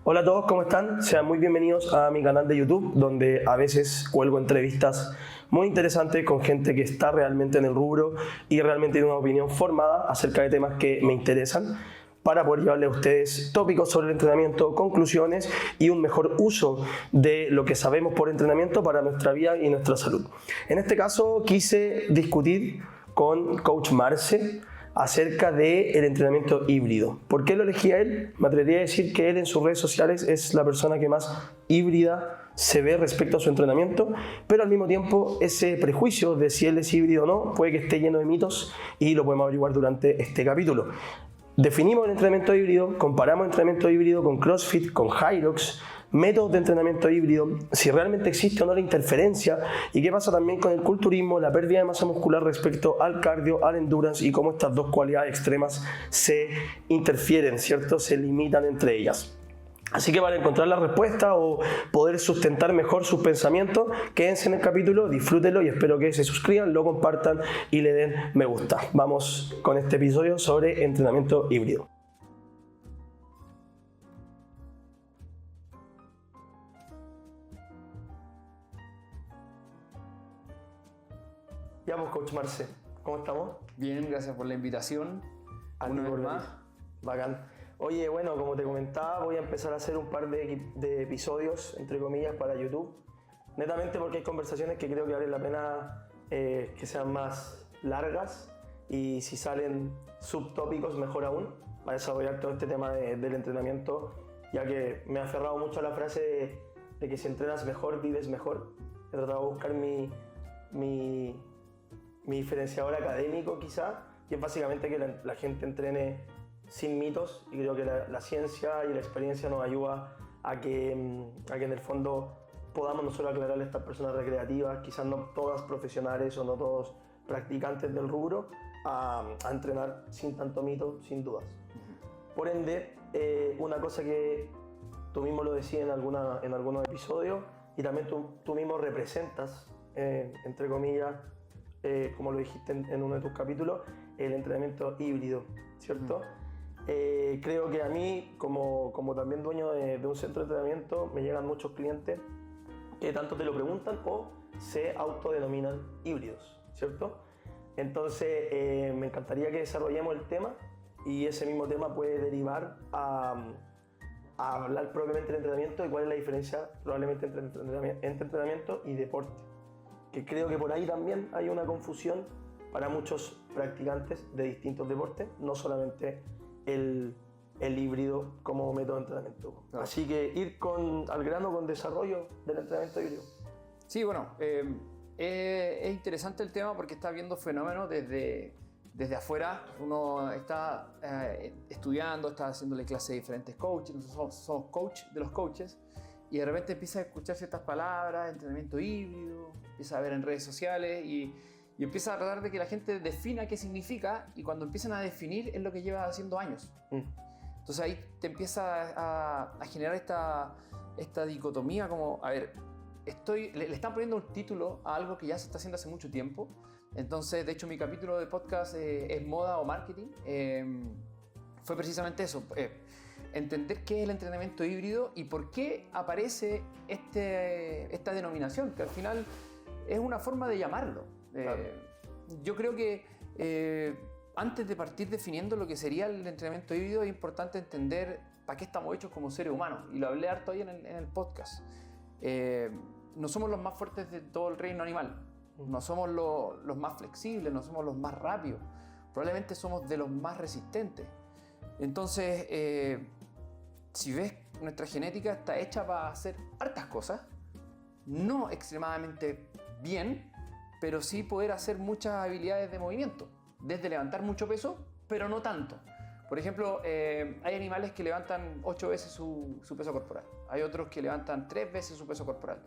Hola a todos, ¿cómo están? Sean muy bienvenidos a mi canal de YouTube, donde a veces cuelgo entrevistas muy interesantes con gente que está realmente en el rubro y realmente tiene una opinión formada acerca de temas que me interesan, para poder llevarle a ustedes tópicos sobre el entrenamiento, conclusiones y un mejor uso de lo que sabemos por entrenamiento para nuestra vida y nuestra salud. En este caso quise discutir con Coach Marce acerca del entrenamiento híbrido. ¿Por qué lo elegí a él? Me atrevería a decir que él en sus redes sociales es la persona que más híbrida se ve respecto a su entrenamiento, pero al mismo tiempo ese prejuicio de si él es híbrido o no puede que esté lleno de mitos y lo podemos averiguar durante este capítulo. Definimos el entrenamiento híbrido, comparamos el entrenamiento híbrido con CrossFit, con Hyrox, métodos de entrenamiento híbrido, si realmente existe o no la interferencia y qué pasa también con el culturismo, la pérdida de masa muscular respecto al cardio, al endurance y cómo estas dos cualidades extremas se interfieren, ¿cierto? Se limitan entre ellas. Así que para encontrar la respuesta o poder sustentar mejor sus pensamientos, quédense en el capítulo, disfrútenlo y espero que se suscriban, lo compartan y le den me gusta. Vamos con este episodio sobre entrenamiento híbrido. Ya pues, Coach Marce, ¿cómo estamos? Bien, gracias por la invitación. Una vez más. Bacán. Oye, bueno, como te comentaba, voy a empezar a hacer un par de episodios, entre comillas, para YouTube. Netamente porque hay conversaciones que creo que vale la pena que sean más largas y si salen subtópicos, mejor aún, para desarrollar todo este tema del entrenamiento, ya que me ha aferrado mucho a la frase de que si entrenas mejor, vives mejor. He tratado de buscar mi diferenciador académico quizá, y es básicamente que la gente entrene sin mitos, y creo que la ciencia y la experiencia nos ayuda a que en el fondo podamos nosotros aclararle a estas personas recreativas, quizás no todas profesionales o no todos practicantes del rubro, a entrenar sin tanto mito, sin dudas. Por ende, una cosa que tú mismo lo decías en algunos episodios y también tú mismo representas, entre comillas, como lo dijiste en uno de tus capítulos, el entrenamiento híbrido, ¿cierto? Creo que a mí, como también dueño de un centro de entrenamiento, me llegan muchos clientes que tanto te lo preguntan o se autodenominan híbridos, ¿cierto? Entonces, me encantaría que desarrollemos el tema y ese mismo tema puede derivar a hablar propiamente del entrenamiento y cuál es la diferencia probablemente entre entrenamiento y deporte. Que creo que por ahí también hay una confusión para muchos practicantes de distintos deportes, no solamente el híbrido como método de entrenamiento. Claro. Así que ir al grano con desarrollo del entrenamiento híbrido. Sí, bueno, es interesante el tema porque está viendo fenómenos desde afuera. Uno está estudiando, está haciéndole clases a diferentes coaches, nosotros somos coach de los coaches, y de repente empieza a escuchar ciertas palabras, entrenamiento híbrido, empieza a ver en redes sociales y empieza a tratar de que la gente defina qué significa, y cuando empiezan a definir es lo que lleva haciendo años. Entonces ahí te empieza a generar esta dicotomía como, a ver, le están poniendo un título a algo que ya se está haciendo hace mucho tiempo. Entonces, de hecho, mi capítulo de podcast es moda o marketing. Fue precisamente eso, entender qué es el entrenamiento híbrido y por qué aparece esta denominación, que al final es una forma de llamarlo. Claro. Yo creo que antes de partir definiendo lo que sería el entrenamiento híbrido es importante entender para qué estamos hechos como seres humanos, y lo hablé harto ahí en el podcast. No somos los más fuertes de todo el reino animal, no somos los más flexibles, no somos los más rápidos, probablemente somos de los más resistentes. Entonces, si ves, nuestra genética está hecha para hacer hartas cosas, no extremadamente bien, pero sí poder hacer muchas habilidades de movimiento, desde levantar mucho peso, pero no tanto. Por ejemplo, hay animales que levantan 8 veces su peso corporal, hay otros que levantan 3 veces su peso corporal.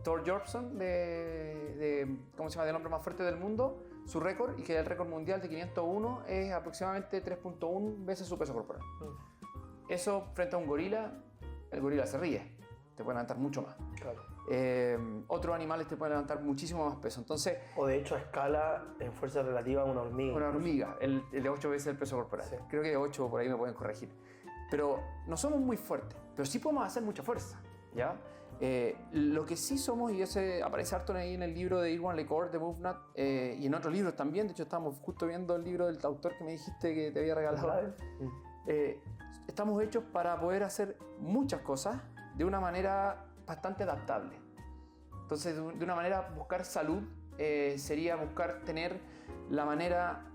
Thor Bjornsson, ¿cómo se llama?, del hombre más fuerte del mundo, su récord, y que el récord mundial de 501 es aproximadamente 3.1 veces su peso corporal. Eso frente a un gorila, el gorila se ríe, te puede levantar mucho más. Claro. Otros animales te pueden levantar muchísimo más peso. Entonces, o de hecho a escala en fuerza relativa a una hormiga. Una hormiga, el de 8 veces el peso corporal. Sí. Creo que de 8, por ahí me pueden corregir. pero no somos muy fuertes, pero sí podemos hacer mucha fuerza, ¿ya? Lo que sí somos, y ese aparece harto ahí en el libro de Irwan LeCour, de MoveNut, y en otros libros también. De hecho, estábamos justo viendo el libro del autor que me dijiste que te había regalado. Estamos hechos para poder hacer muchas cosas de una manera bastante adaptable. Entonces, de una manera, buscar salud sería buscar tener la manera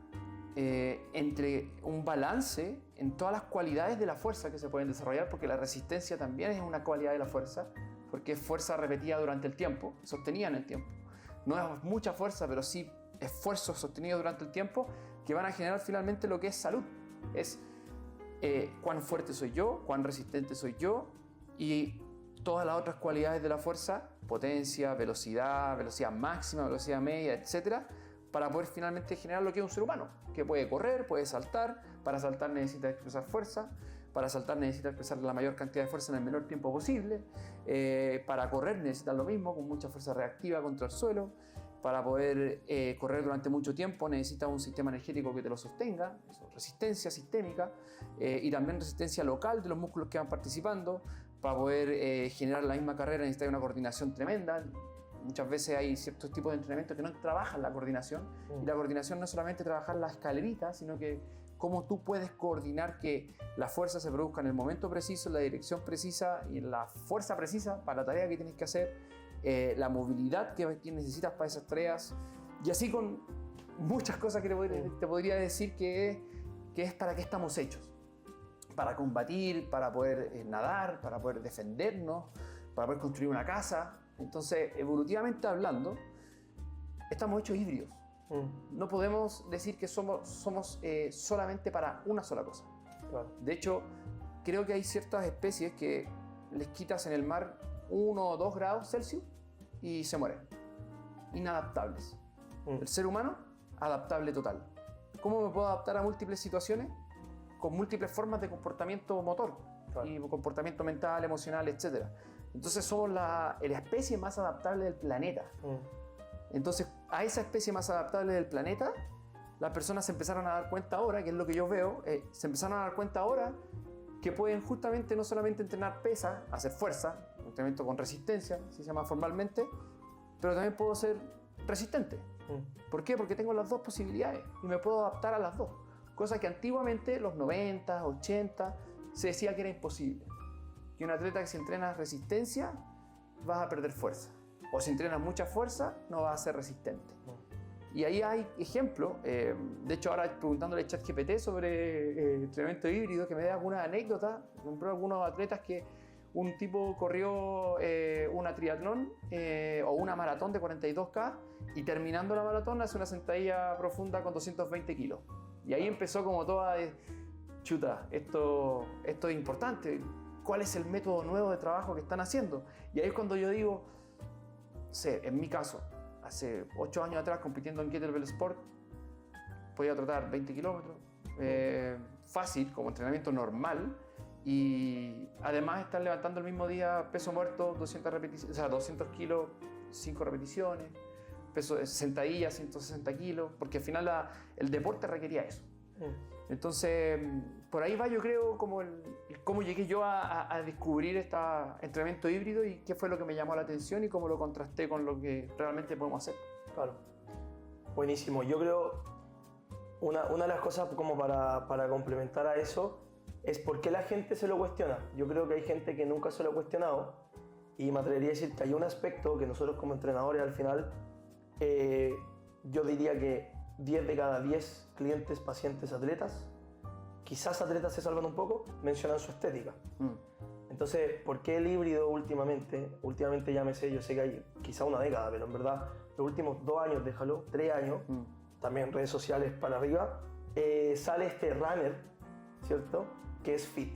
entre un balance en todas las cualidades de la fuerza que se pueden desarrollar, porque la resistencia también es una cualidad de la fuerza, porque es fuerza repetida durante el tiempo, sostenida en el tiempo. No es mucha fuerza, pero sí esfuerzos sostenidos durante el tiempo que van a generar finalmente lo que es salud. Es cuán fuerte soy yo, cuán resistente soy yo, y todas las otras cualidades de la fuerza, potencia, velocidad, velocidad máxima, velocidad media, etcétera, para poder finalmente generar lo que es un ser humano, que puede correr, puede saltar. Para saltar necesita expresar fuerza, para saltar necesita expresar la mayor cantidad de fuerza en el menor tiempo posible, para correr necesita lo mismo, con mucha fuerza reactiva contra el suelo, para poder correr durante mucho tiempo necesita un sistema energético que te lo sostenga, resistencia sistémica, y también resistencia local de los músculos que van participando. Para poder generar la misma carrera necesita una coordinación tremenda. Muchas veces hay ciertos tipos de entrenamiento que no trabajan la coordinación, y la coordinación no es solamente trabajar la escalerita, sino que cómo tú puedes coordinar que la fuerza se produzca en el momento preciso, en la dirección precisa y en la fuerza precisa para la tarea que tienes que hacer, la movilidad que necesitas para esas tareas, y así con muchas cosas que te podría decir que es para qué estamos hechos. Para combatir, para poder nadar, para poder defendernos, para poder construir una casa. Entonces, evolutivamente hablando, estamos hechos híbridos. No podemos decir que somos solamente para una sola cosa. Claro. De hecho, creo que hay ciertas especies que les quitas en el mar 1 o 2 grados Celsius y se mueren. Inadaptables. El ser humano, adaptable total. ¿Cómo me puedo adaptar a múltiples situaciones? Con múltiples formas de comportamiento motor, claro, y comportamiento mental, emocional, etc. Entonces somos la especie más adaptable del planeta. Entonces, a esa especie más adaptable del planeta, las personas se empezaron a dar cuenta ahora, que es lo que yo veo, se empezaron a dar cuenta ahora que pueden justamente no solamente entrenar pesa, hacer fuerza, entrenamiento con resistencia, así se llama formalmente, pero también puedo ser resistente. ¿Por qué? Porque tengo las dos posibilidades y me puedo adaptar a las dos. Cosa que antiguamente, los 90, 80, se decía que era imposible. Que un atleta que si entrena resistencia, vas a perder fuerza. O si entrenas mucha fuerza, no vas a ser resistente. Y ahí hay ejemplos. De hecho, ahora preguntándole a ChatGPT sobre entrenamiento híbrido, que me dé alguna anécdota. Por ejemplo, algunos atletas que un tipo corrió una triatlón o una maratón de 42K y terminando la maratón hace una sentadilla profunda con 220 kilos. Y ahí empezó como toda chuta, esto es importante. ¿Cuál es el método nuevo de trabajo que están haciendo? Y ahí es cuando yo digo, en mi caso, hace 8 años atrás compitiendo en Kettlebell Sport, podía trotar 20 kilómetros, fácil, como entrenamiento normal, y además estar levantando el mismo día peso muerto, 200 repeticiones, o sea, 200 kilos, 5 repeticiones, peso de sentadilla, 160 kilos, porque al final el deporte requería eso. Entonces, por ahí va, yo creo, como cómo llegué yo a descubrir este entrenamiento híbrido y qué fue lo que me llamó la atención y cómo lo contrasté con lo que realmente podemos hacer. Claro. Buenísimo. Yo creo, una de las cosas como para complementar a eso es por qué la gente se lo cuestiona. Yo creo que hay gente que nunca se lo ha cuestionado y me atrevería a decir que hay un aspecto que nosotros como entrenadores al final, yo diría que 10 de cada 10 clientes, pacientes, atletas, quizás atletas se salvan un poco, mencionan su estética. Entonces, ¿por qué el híbrido últimamente llámese, yo sé que hay quizá una década, pero en verdad los últimos 2 años, déjalo, 3 años, también redes sociales para arriba, sale este runner, ¿cierto? Que es fit.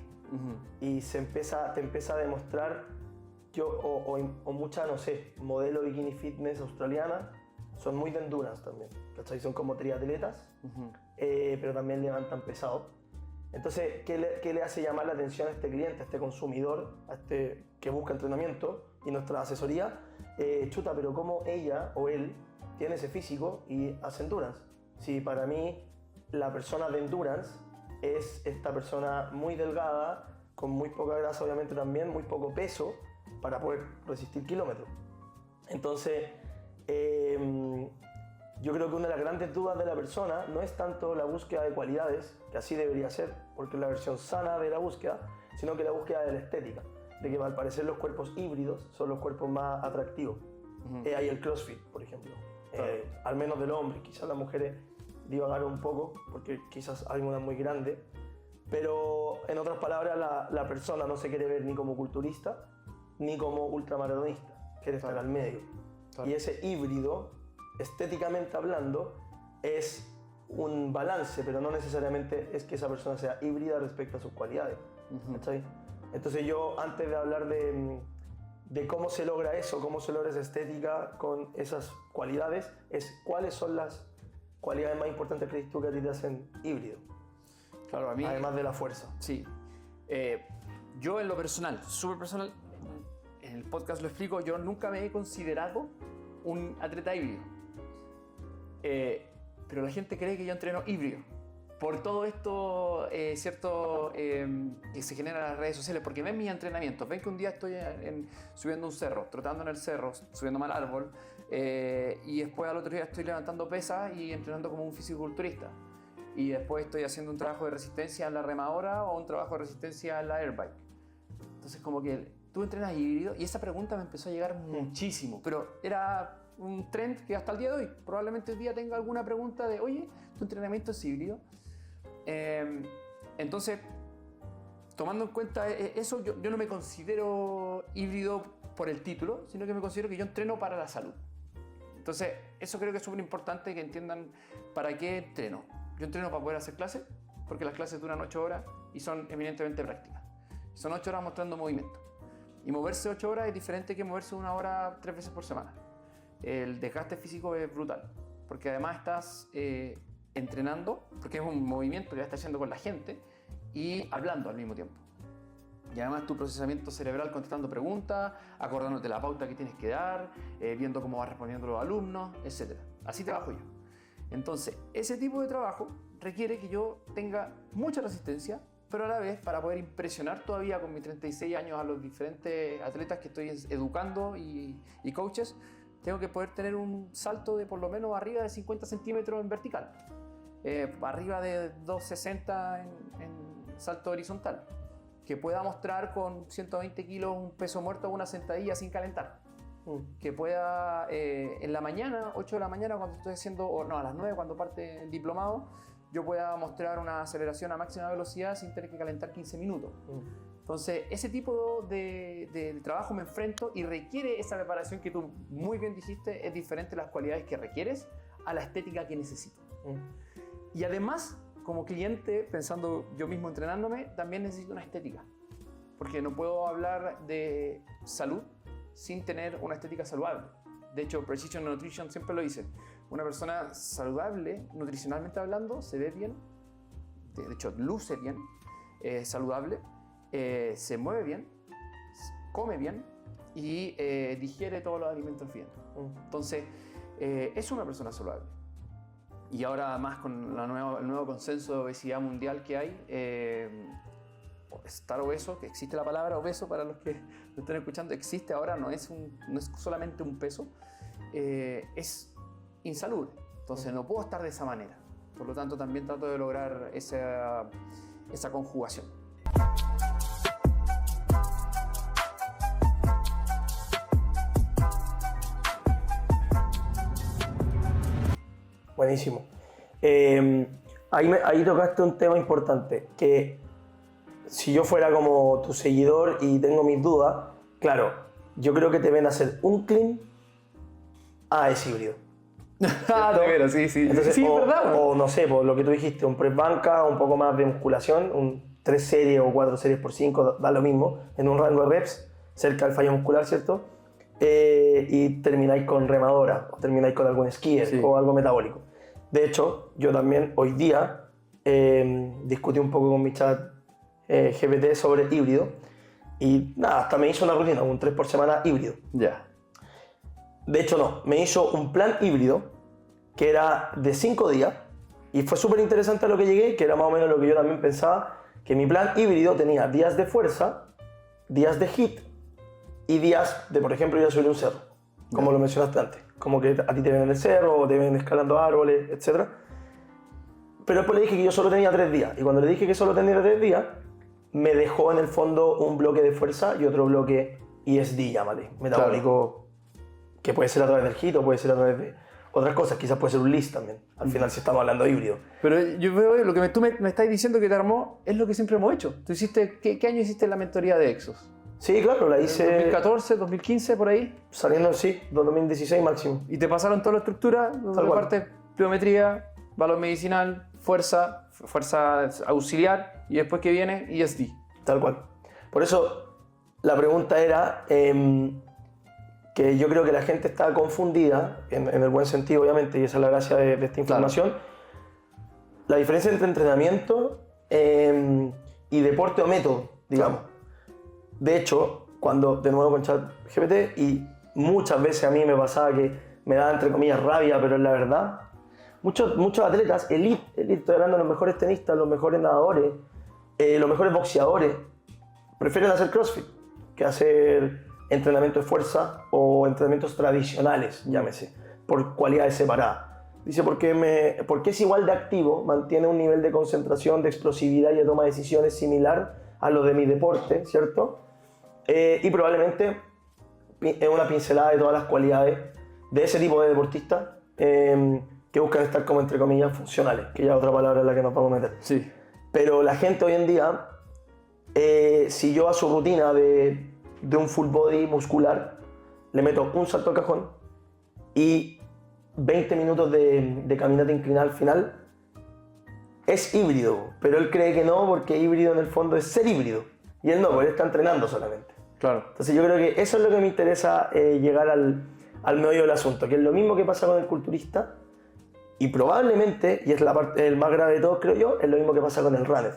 Y te empieza a demostrar, o muchas, no sé, modelo bikini fitness australiana, son muy de endurance también, ¿cachai? Son como triatletas, pero también levantan pesado. Entonces, ¿qué le hace llamar la atención a este cliente, a este consumidor, a este que busca entrenamiento y nuestra asesoría? Chuta, pero ¿cómo ella o él tiene ese físico y hace endurance? Si para mí la persona de endurance es esta persona muy delgada, con muy poca grasa obviamente también, muy poco peso, para poder resistir kilómetros. Entonces, yo creo que una de las grandes dudas de la persona no es tanto la búsqueda de cualidades, que así debería ser, porque es la versión sana de la búsqueda, sino que la búsqueda de la estética, de que al parecer los cuerpos híbridos son los cuerpos más atractivos. Hay el CrossFit, por ejemplo, al menos del hombre, quizás las mujeres divagaron un poco, porque quizás hay una muy grande, pero en otras palabras la persona no se quiere ver ni como culturista, ni como ultramaratonista, quiere estar al medio. Y ese híbrido, estéticamente hablando, es un balance, pero no necesariamente es que esa persona sea híbrida respecto a sus cualidades. Entonces yo, antes de hablar de cómo se logra eso, cómo se logra esa estética con esas cualidades, es cuáles son las cualidades más importantes que crees tú que a ti te hacen híbrido. Claro, a mí... Además de la fuerza. Sí. Yo en lo personal, súper personal, en el podcast lo explico, yo nunca me he considerado un atleta híbrido. Pero la gente cree que yo entreno híbrido. Por todo esto, cierto, que se genera en las redes sociales, porque ven mis entrenamientos, ven que un día estoy subiendo un cerro, trotando en el cerro, subiendo al árbol, y después al otro día estoy levantando pesas y entrenando como un fisiculturista. Y después estoy haciendo un trabajo de resistencia en la remadora o un trabajo de resistencia en la airbike. Entonces como que tú entrenas híbrido, y esa pregunta me empezó a llegar muchísimo, pero era un trend que hasta el día de hoy, probablemente el día tenga alguna pregunta de, oye, ¿tu entrenamiento es híbrido? Entonces, tomando en cuenta eso, yo no me considero híbrido por el título, sino que me considero que yo entreno para la salud. Entonces, eso creo que es súper importante que entiendan para qué entreno. Yo entreno para poder hacer clases, porque las clases duran 8 horas y son eminentemente prácticas. Son 8 horas mostrando movimiento. Y moverse 8 horas es diferente que moverse 1 hora 3 veces por semana. El desgaste físico es brutal, porque además estás entrenando, porque es un movimiento que estás haciendo con la gente y hablando al mismo tiempo. Y además tu procesamiento cerebral contestando preguntas, acordándote la pauta que tienes que dar, viendo cómo vas respondiendo los alumnos, etc. Así trabajo yo. Entonces, ese tipo de trabajo requiere que yo tenga mucha resistencia, pero a la vez, para poder impresionar todavía con mis 36 años a los diferentes atletas que estoy educando y coaches, tengo que poder tener un salto de por lo menos arriba de 50 centímetros en vertical, arriba de 260 en salto horizontal, que pueda mostrar con 120 kilos un peso muerto o una sentadilla sin calentar, que pueda en la mañana, 8 de la mañana cuando estoy haciendo, o no, a las 9 cuando parte el diplomado, yo pueda mostrar una aceleración a máxima velocidad sin tener que calentar 15 minutos. Entonces, ese tipo de trabajo me enfrento y requiere esa preparación que tú muy bien dijiste, es diferente las cualidades que requieres a la estética que necesito. Y además, como cliente, pensando yo mismo entrenándome, también necesito una estética, porque no puedo hablar de salud sin tener una estética saludable. De hecho, Precision Nutrition siempre lo dice, una persona saludable, nutricionalmente hablando, se ve bien, de hecho luce bien, saludable, se mueve bien, come bien y digiere todos los alimentos bien. Entonces, es una persona saludable. Y ahora más con el nuevo consenso de obesidad mundial que hay, estar obeso, que existe la palabra obeso para los que lo estén escuchando, existe ahora, no es solamente un peso, es insalubre. Entonces no puedo estar de esa manera. Por lo tanto, también trato de lograr esa conjugación. Buenísimo. Ahí tocaste un tema importante, que si yo fuera como tu seguidor y tengo mis dudas, claro, yo creo que te ven a hacer un clean, es híbrido. Sí, sí. Entonces, sí, ¿verdad? O no sé, por lo que tú dijiste, un press banca, un poco más de musculación, un 3 series o 4 series por 5, da lo mismo, en un rango de reps, cerca del fallo muscular, ¿cierto? Y termináis con remadora, o termináis con algún skier o algo metabólico. De hecho, yo también hoy día discutí un poco con mi chat GPT sobre híbrido y nada, hasta me hizo una rutina, un 3 por semana híbrido. Ya. De hecho no, me hizo un plan híbrido que era de 5 días, Y fue súper interesante a lo que llegué, que era más o menos lo que yo también pensaba, que mi plan híbrido tenía días de fuerza, días de HIIT y días de, por ejemplo, ir a subir un cerro, como lo mencionaste antes. Como que a ti te ven en el cerro, o te ven escalando árboles, etc. Pero después le dije que yo solo tenía 3 días. Y cuando le dije que solo tenía 3 días, me dejó en el fondo un bloque de fuerza y otro bloque ESD, llámale, metabólico, que puede ser a través del HIIT o puede ser a través de otras cosas. Quizás puede ser un LIST también, al final si estamos hablando de híbrido. Pero yo veo lo que tú me estás diciendo que te armó es lo que siempre hemos hecho. ¿Tú hiciste, qué año hiciste la mentoría de Exos? Sí, claro, la hice... 2014, 2015, por ahí. Saliendo, sí, 2016 máximo. Y te pasaron toda la estructura, la parte pliometría, valor medicinal, fuerza auxiliar y después que viene ESD. Tal cual. Por eso la pregunta era que yo creo que la gente está confundida, en el buen sentido obviamente, y esa es la gracia de esta información. Claro. La diferencia entre entrenamiento y deporte o método, digamos. Claro. De hecho, cuando, de nuevo con ChatGPT, y muchas veces a mí me pasaba que me daba entre comillas rabia, pero es la verdad, muchos atletas, elite, estoy hablando de los mejores tenistas, los mejores nadadores, los mejores boxeadores, prefieren hacer CrossFit que hacer entrenamiento de fuerza o entrenamientos tradicionales, llámese, por cualidades separadas. Dice, porque es igual de activo, mantiene un nivel de concentración, de explosividad y de toma de decisiones similar a lo de mi deporte, ¿cierto? Y probablemente es una pincelada de todas las cualidades de ese tipo de deportistas que buscan estar como, entre comillas, funcionales, que ya otra palabra en la que nos vamos a meter. Sí. Pero la gente hoy en día, si yo a su rutina de un full body muscular le meto un salto al cajón y 20 minutos de caminata inclinada al final, es híbrido, pero él cree que no, porque híbrido en el fondo es ser híbrido. Y él no, porque él está entrenando solamente. Claro. Entonces yo creo que eso es lo que me interesa, llegar al meollo del asunto, que es lo mismo que pasa con el culturista, y probablemente, y es el más grave de todos creo yo, es lo mismo que pasa con el runner.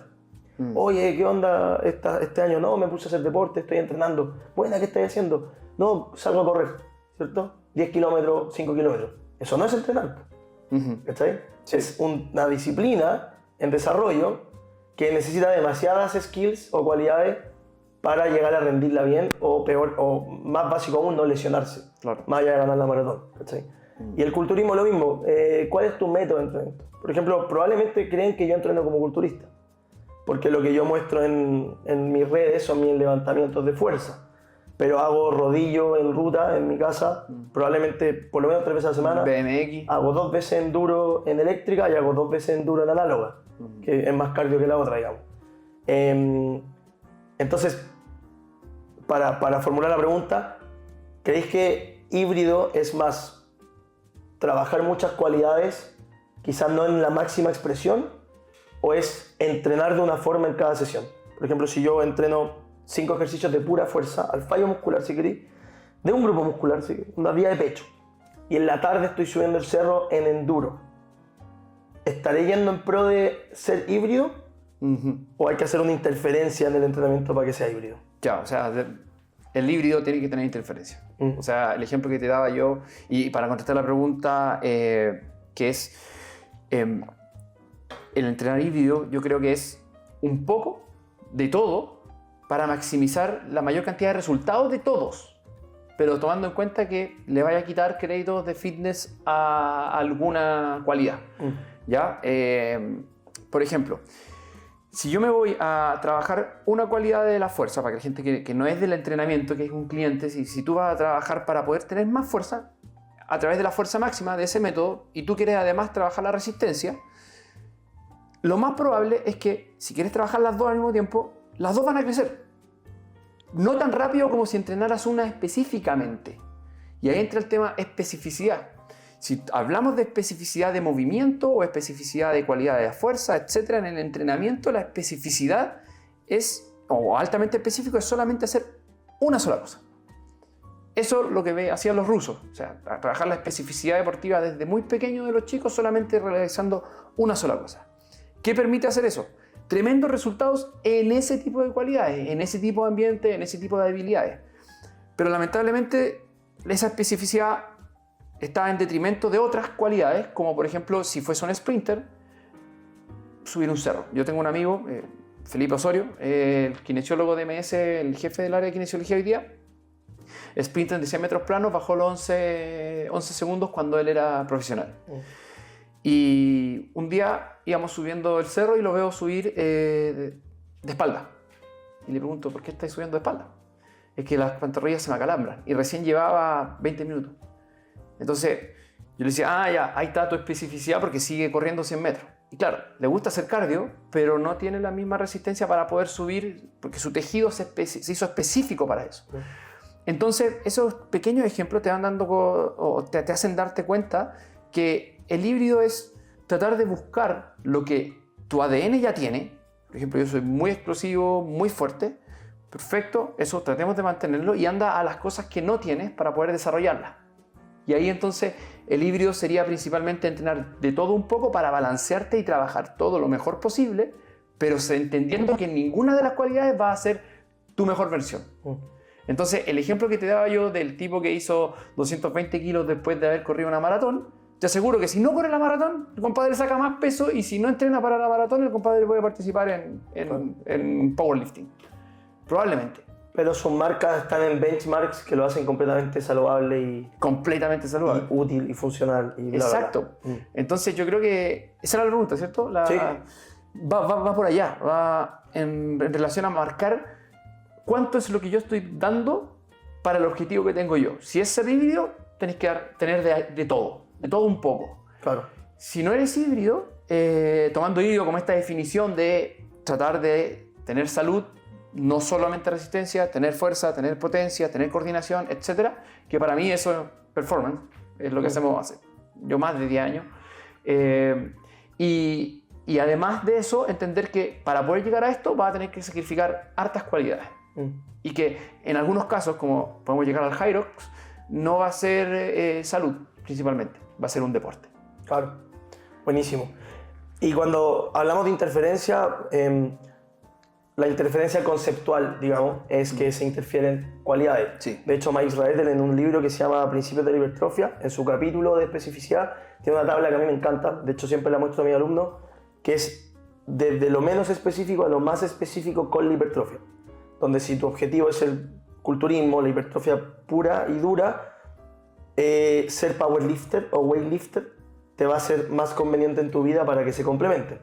Oye, ¿qué onda este año? No, me puse a hacer deporte, estoy entrenando. Buena, ¿qué estoy haciendo? No, salgo a correr, ¿cierto? 10 kilómetros, 5 kilómetros. Eso no es entrenar. ¿Está bien? Sí. Es una disciplina en desarrollo que necesita demasiadas skills o cualidades para llegar a rendirla bien, o peor, o más básico aún, no lesionarse. Claro. Más allá de ganar la maratón. ¿Está? Y el culturismo lo mismo. ¿Cuál es tu método de entrenamiento? Por ejemplo, probablemente creen que yo entreno como culturista, porque lo que yo muestro en mis redes son mis levantamientos de fuerza. Pero hago rodillo en ruta en mi casa, probablemente por lo menos 3 veces a la semana. BMX. Hago 2 veces enduro en eléctrica y hago 2 veces enduro en análoga, que es más cardio que la otra, digamos. Entonces, para formular la pregunta, ¿creéis que híbrido es más trabajar muchas cualidades, quizás no en la máxima expresión, o es entrenar de una forma en cada sesión? Por ejemplo, si yo entreno 5 ejercicios de pura fuerza, al fallo muscular si queréis, de un grupo muscular, si queréis, una vía de pecho, y en la tarde estoy subiendo el cerro en enduro, ¿estaré yendo en pro de ser híbrido? ¿O hay que hacer una interferencia en el entrenamiento para que sea híbrido? Ya, o sea, el híbrido tiene que tener interferencia. O sea, el ejemplo que te daba yo, y para contestar la pregunta, que es el entrenar híbrido, yo creo que es un poco de todo para maximizar la mayor cantidad de resultados de todos, pero tomando en cuenta que le vaya a quitar créditos de fitness a alguna cualidad. ¿Ya? Por ejemplo, si yo me voy a trabajar una cualidad de la fuerza, para que la gente que no es del entrenamiento, que es un cliente, si tú vas a trabajar para poder tener más fuerza, a través de la fuerza máxima de ese método, y tú quieres además trabajar la resistencia, lo más probable es que si quieres trabajar las dos al mismo tiempo, las dos van a crecer. No tan rápido como si entrenaras una específicamente. Y ahí entra el tema especificidad. Si hablamos de especificidad de movimiento o especificidad de cualidad de fuerza, etc., en el entrenamiento la especificidad es, o altamente específico, es solamente hacer una sola cosa. Eso es lo que hacían los rusos. O sea, trabajar la especificidad deportiva desde muy pequeño de los chicos, solamente realizando una sola cosa. ¿Qué permite hacer eso? Tremendos resultados en ese tipo de cualidades, en ese tipo de ambiente, en ese tipo de habilidades. Pero lamentablemente esa especificidad está en detrimento de otras cualidades, como por ejemplo si fuese un sprinter, subir un cerro. Yo tengo un amigo, Felipe Osorio, el kinesiólogo de MS, el jefe del área de kinesiología hoy día, sprinter de 100 metros planos, bajó los 11 segundos cuando él era profesional. Y un día íbamos subiendo el cerro y lo veo subir de espalda. Y le pregunto, ¿por qué estáis subiendo de espalda? Es que las pantorrillas se me acalambran. Y recién llevaba 20 minutos. Entonces, yo le decía, ya, ahí está tu especificidad porque sigue corriendo 100 metros. Y claro, le gusta hacer cardio, pero no tiene la misma resistencia para poder subir porque su tejido se hizo específico para eso. Entonces, esos pequeños ejemplos te van dando o te hacen darte cuenta que el híbrido es tratar de buscar lo que tu ADN ya tiene. Por ejemplo, yo soy muy explosivo, muy fuerte. Perfecto, eso tratemos de mantenerlo y anda a las cosas que no tienes para poder desarrollarlas. Y ahí entonces el híbrido sería principalmente entrenar de todo un poco para balancearte y trabajar todo lo mejor posible, pero entendiendo que ninguna de las cualidades va a ser tu mejor versión. Entonces, el ejemplo que te daba yo del tipo que hizo 220 kilos después de haber corrido una maratón, te aseguro que si no corre la maratón, el compadre saca más peso y si no entrena para la maratón, el compadre puede participar en powerlifting. Probablemente. Pero sus marcas están en benchmarks que lo hacen completamente saludable y... Completamente saludable. Y útil y funcional. Y bla, exacto. Bla, bla. Entonces yo creo que esa era la pregunta, ¿cierto? Sí. Va por allá, va en relación a marcar cuánto es lo que yo estoy dando para el objetivo que tengo yo. Si es ser híbrido, tenés que tener de todo un poco. Claro. Si no eres híbrido, tomando híbrido como esta definición de tratar de tener salud, no solamente resistencia, tener fuerza, tener potencia, tener coordinación, etcétera, que para mí eso es performance, es lo que hacemos hace yo más de 10 años. Y además de eso, entender que para poder llegar a esto vas a tener que sacrificar hartas cualidades. Y que en algunos casos, como podemos llegar al Hyrox, no va a ser salud principalmente, va a ser un deporte. Claro, buenísimo. Y cuando hablamos de interferencia, la interferencia conceptual, digamos, es que se interfieren cualidades. Sí. De hecho, Mike Raedel, en un libro que se llama Principios de la hipertrofia, en su capítulo de especificidad, tiene una tabla que a mí me encanta, de hecho siempre la muestro a mis alumnos, que es desde lo menos específico a lo más específico con la hipertrofia. Donde si tu objetivo es el culturismo, la hipertrofia pura y dura, ser powerlifter o weightlifter te va a ser más conveniente en tu vida para que se complementen,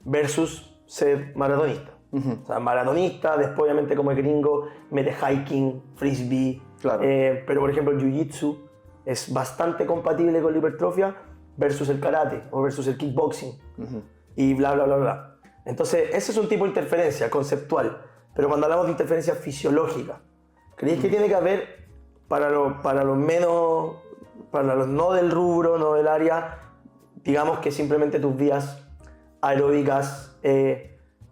versus ser maratonista. O sea, maratonista, después obviamente como el gringo mete hiking, frisbee, claro. Pero por ejemplo el jiu-jitsu es bastante compatible con la hipertrofia versus el karate o versus el kickboxing y bla bla bla bla. Entonces ese es un tipo de interferencia conceptual, pero cuando hablamos de interferencia fisiológica, ¿creéis que tiene que haber para los menos, para los no del rubro, no del área, digamos que simplemente tus vías aeróbicas,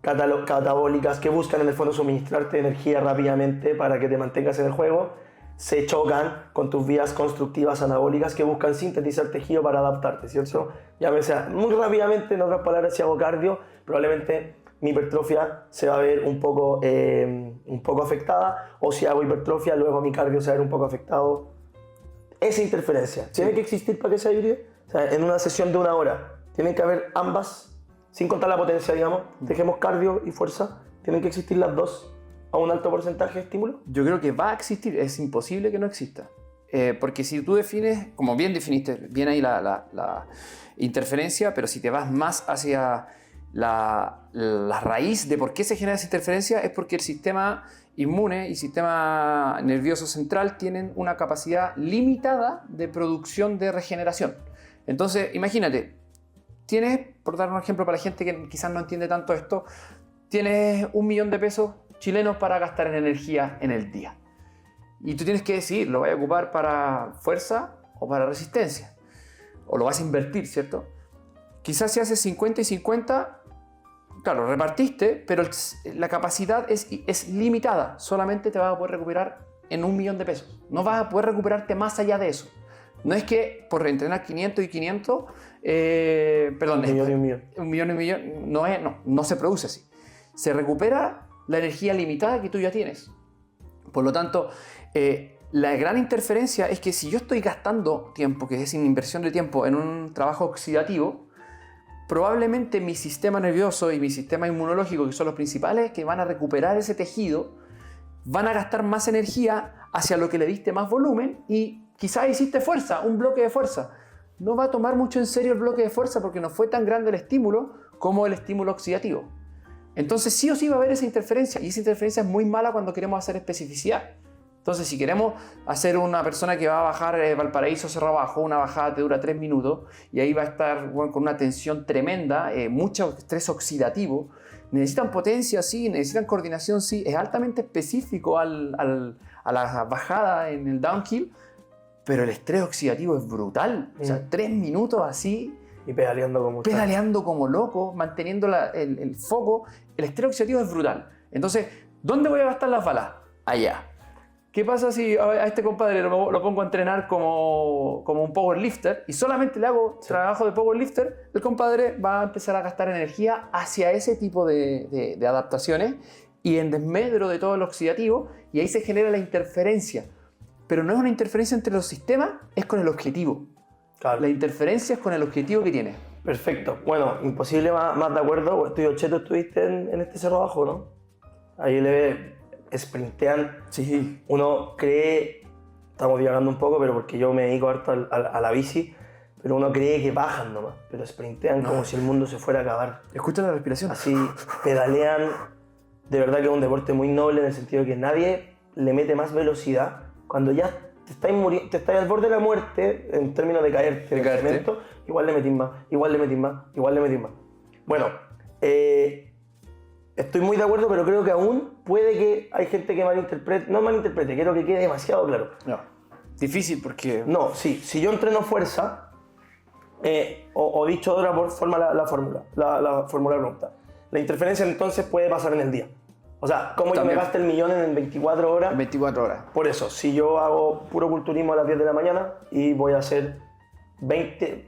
catabólicas que buscan en el fondo suministrarte energía rápidamente para que te mantengas en el juego, se chocan con tus vías constructivas anabólicas que buscan sintetizar tejido para adaptarte, ¿cierto? Ya me sea, muy rápidamente, en otras palabras, si hago cardio, probablemente mi hipertrofia se va a ver un poco afectada, o si hago hipertrofia, luego mi cardio se va a ver un poco afectado. Esa interferencia, ¿tiene que existir para que sea híbrido? O sea, en una sesión de 1 hora, tienen que haber ambas, sin contar la potencia, digamos, dejemos cardio y fuerza, ¿tienen que existir las dos a un alto porcentaje de estímulo? Yo creo que va a existir, es imposible que no exista. Porque si tú defines, como bien definiste, bien ahí la interferencia, pero si te vas más hacia la raíz de por qué se genera esa interferencia, es porque el sistema inmune y sistema nervioso central tienen una capacidad limitada de producción de regeneración. Entonces, imagínate, tienes, por dar un ejemplo para la gente que quizás no entiende tanto esto, tienes 1 millón de pesos chilenos para gastar en energía en el día. Y tú tienes que decidir, ¿lo vas a ocupar para fuerza o para resistencia? O lo vas a invertir, ¿cierto? Quizás si haces 50 y 50, claro, repartiste, pero la capacidad es limitada. Solamente te vas a poder recuperar en 1 millón de pesos. No vas a poder recuperarte más allá de eso. No es que por entrenar 500 y 500, perdón, un millón, no se produce así. Se recupera la energía limitada que tú ya tienes. Por lo tanto, la gran interferencia es que si yo estoy gastando tiempo, que es inversión de tiempo, en un trabajo oxidativo, probablemente mi sistema nervioso y mi sistema inmunológico, que son los principales que van a recuperar ese tejido, van a gastar más energía hacia lo que le diste más volumen y quizás hiciste fuerza, un bloque de fuerza. No va a tomar mucho en serio el bloque de fuerza porque no fue tan grande el estímulo como el estímulo oxidativo. Entonces sí o sí va a haber esa interferencia, y esa interferencia es muy mala cuando queremos hacer especificidad. Entonces, si queremos hacer una persona que va a bajar Valparaíso Cerro Abajo, una bajada te dura 3 minutos y ahí va a estar con una tensión tremenda, mucho estrés oxidativo, necesitan potencia, sí, necesitan coordinación, sí, es altamente específico a la bajada en el downhill, pero el estrés oxidativo es brutal. O sea, 3 minutos así, y pedaleando como loco, manteniendo el foco, el estrés oxidativo es brutal. Entonces, ¿dónde voy a gastar las balas? Allá. ¿Qué pasa si a este compadre lo pongo a entrenar como un powerlifter y solamente le hago trabajo de powerlifter? El compadre va a empezar a gastar energía hacia ese tipo de adaptaciones y en desmedro de todo el oxidativo, y ahí se genera la interferencia. Pero no es una interferencia entre los sistemas, es con el objetivo. Claro. La interferencia es con el objetivo que tiene. Perfecto. Bueno, imposible más de acuerdo. Tú y Ocheto estuviste en este cerro abajo, ¿no? Ahí sprintean. Sí. Uno cree, estamos divagando un poco, pero porque yo me dedico harto a la bici, pero uno cree que bajan nomás, pero sprintean como si el mundo se fuera a acabar. Escucha la respiración. Así, pedalean. De verdad que es un deporte muy noble en el sentido de que nadie le mete más velocidad cuando ya te estás al borde de la muerte en términos de caerte en el cemento, igual le metís más, igual le metís más, igual le metís más. Bueno, estoy muy de acuerdo, pero creo que aún puede que hay gente que malinterprete, quiero que quede demasiado claro. No, difícil porque... No, sí, si yo entreno fuerza, o dicho de otra forma la fórmula de pregunta, la interferencia entonces puede pasar en el día. O sea, ¿cómo yo me gasto el millón en 24 horas? 24 horas. Por eso, si yo hago puro culturismo a las 10 de la mañana y voy a hacer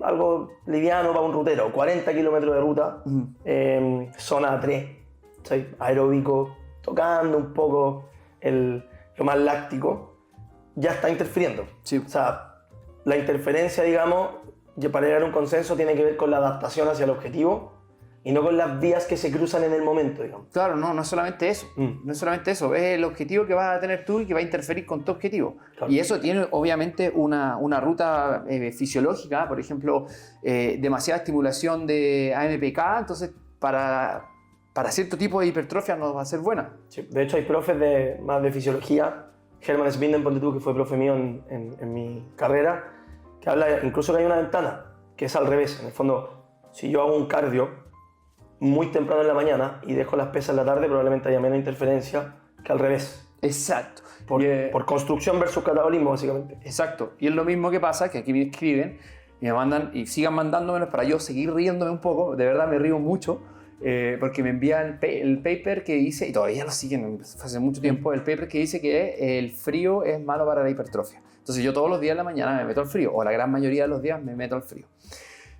algo liviano para un rutero, 40 kilómetros de ruta, zona 3, ¿sí? Aeróbico, tocando un poco lo más láctico, ya está interfiriendo. Sí. O sea, la interferencia, digamos, para llegar a un consenso tiene que ver con la adaptación hacia el objetivo y no con las vías que se cruzan en el momento, digamos. Claro, no es solamente eso. No es solamente eso. Es el objetivo que vas a tener tú y que va a interferir con tu objetivo. Claro. Y eso tiene, obviamente, una ruta fisiológica. Por ejemplo, demasiada estimulación de AMPK. Entonces, para cierto tipo de hipertrofia no va a ser buena. Sí. De hecho, hay profes más de fisiología. Hermann Swinden, ponte tú, que fue profe mío en mi carrera, que habla incluso que hay una ventana, que es al revés. En el fondo, si yo hago un cardio muy temprano en la mañana y dejo las pesas en la tarde, probablemente haya menos interferencia que al revés. Exacto. Por construcción versus catabolismo, básicamente. Exacto. Y es lo mismo que pasa, que aquí me escriben y me mandan, y sigan mandándomelo para yo seguir riéndome un poco. De verdad me río mucho, porque me envían el paper que dice, y todavía lo siguen hace mucho tiempo, el paper que dice que el frío es malo para la hipertrofia. Entonces yo todos los días de la mañana me meto al frío, o la gran mayoría de los días me meto al frío.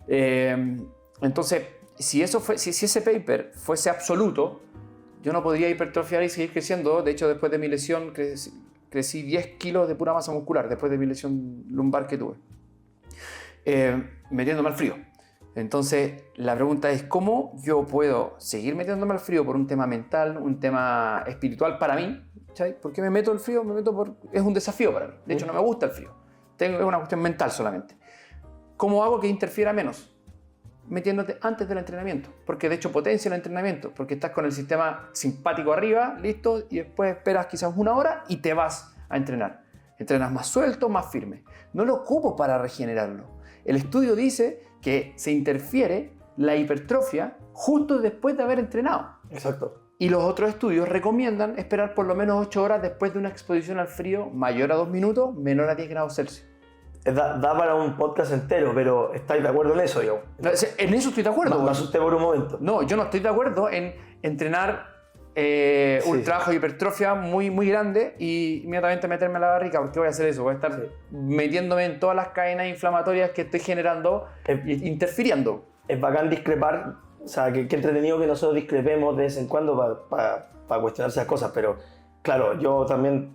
Entonces, si ese paper fuese absoluto, yo no podría hipertrofiar y seguir creciendo. De hecho, después de mi lesión crecí 10 kilos de pura masa muscular, después de mi lesión lumbar que tuve, metiéndome al frío. Entonces, la pregunta es, ¿cómo yo puedo seguir metiéndome al frío por un tema mental, un tema espiritual para mí? ¿Sabes? ¿Por qué me meto al frío? Es un desafío para mí. De hecho, no me gusta el frío. Es una cuestión mental solamente. ¿Cómo hago que interfiera menos? Metiéndote antes del entrenamiento, porque de hecho potencia el entrenamiento, porque estás con el sistema simpático arriba, listo, y después esperas quizás una hora y te vas a entrenar. Entrenas más suelto, más firme. No lo ocupo para regenerarlo. El estudio dice que se interfiere la hipertrofia justo después de haber entrenado. Exacto. Y los otros estudios recomiendan esperar por lo menos 8 horas después de una exposición al frío mayor a 2 minutos, menor a 10 grados Celsius. Da para un podcast entero, pero ¿estáis de acuerdo en eso, digamos? En eso estoy de acuerdo. Me asusté por un momento. No, yo no estoy de acuerdo en entrenar un trabajo de hipertrofia muy, muy grande y inmediatamente meterme a la barriga. ¿Por qué voy a hacer eso? Voy a estar metiéndome en todas las cadenas inflamatorias que estoy generando e interfiriendo. Es bacán discrepar, o sea, que entretenido que nosotros discrepemos de vez en cuando para cuestionar esas cosas, pero claro, yo también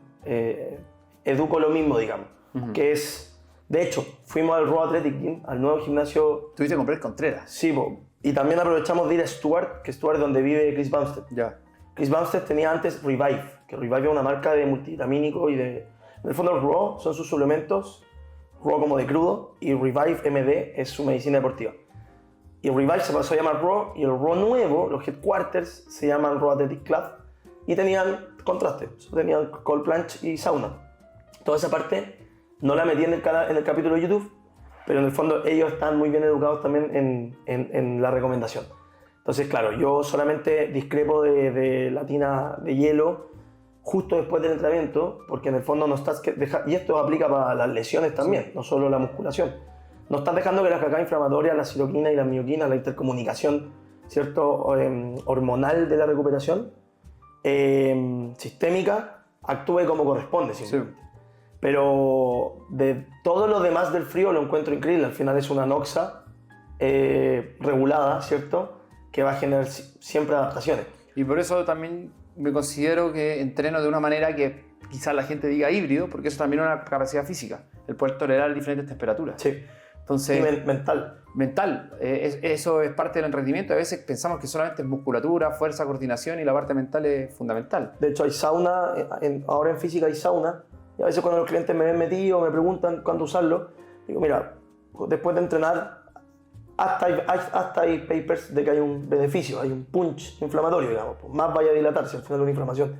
educo lo mismo, digamos, que es... De hecho, fuimos al Raw Athletic Gym, al nuevo gimnasio... ¿Tuviste que comprar Contreras? Sí, Y también aprovechamos de ir a Stuart, que Stuart es donde vive Chris Bumstead. Ya. Chris Bumstead tenía antes Revive, que Revive es una marca de multivitamínico y de... En el fondo Raw son sus suplementos, Raw como de crudo, y Revive MD es su medicina deportiva. Y Revive se pasó a llamar Raw, y el Raw nuevo, los headquarters, se llaman Raw Athletic Club, y tenían contraste, tenían cold plunge y sauna. Toda esa parte no la metí en el capítulo de YouTube, pero en el fondo ellos están muy bien educados también en la recomendación. Entonces, claro, yo solamente discrepo de la tina de hielo justo después del entrenamiento, porque en el fondo no estás... y esto aplica para las lesiones también, no solo la musculación. No estás dejando que las cargas inflamatorias, la citoquina y la mioquina, la intercomunicación, ¿cierto? Hormonal de la recuperación, sistémica, actúe como corresponde simplemente. Sí. Pero de todo lo demás del frío lo encuentro increíble. Al final es una noxa regulada, ¿cierto? Que va a generar siempre adaptaciones. Y por eso también me considero que entreno de una manera que quizás la gente diga híbrido, porque eso también es una capacidad física, el poder tolerar diferentes temperaturas. Sí. Entonces, y mental. Mental. Eso es parte del rendimiento. A veces pensamos que solamente es musculatura, fuerza, coordinación y la parte mental es fundamental. De hecho hay sauna, ahora en física hay sauna, y a veces cuando los clientes me ven metido, me preguntan cuándo usarlo, digo, mira, después de entrenar, hasta hay papers de que hay un beneficio, hay un punch inflamatorio, digamos, pues más vaya a dilatarse al final de una inflamación.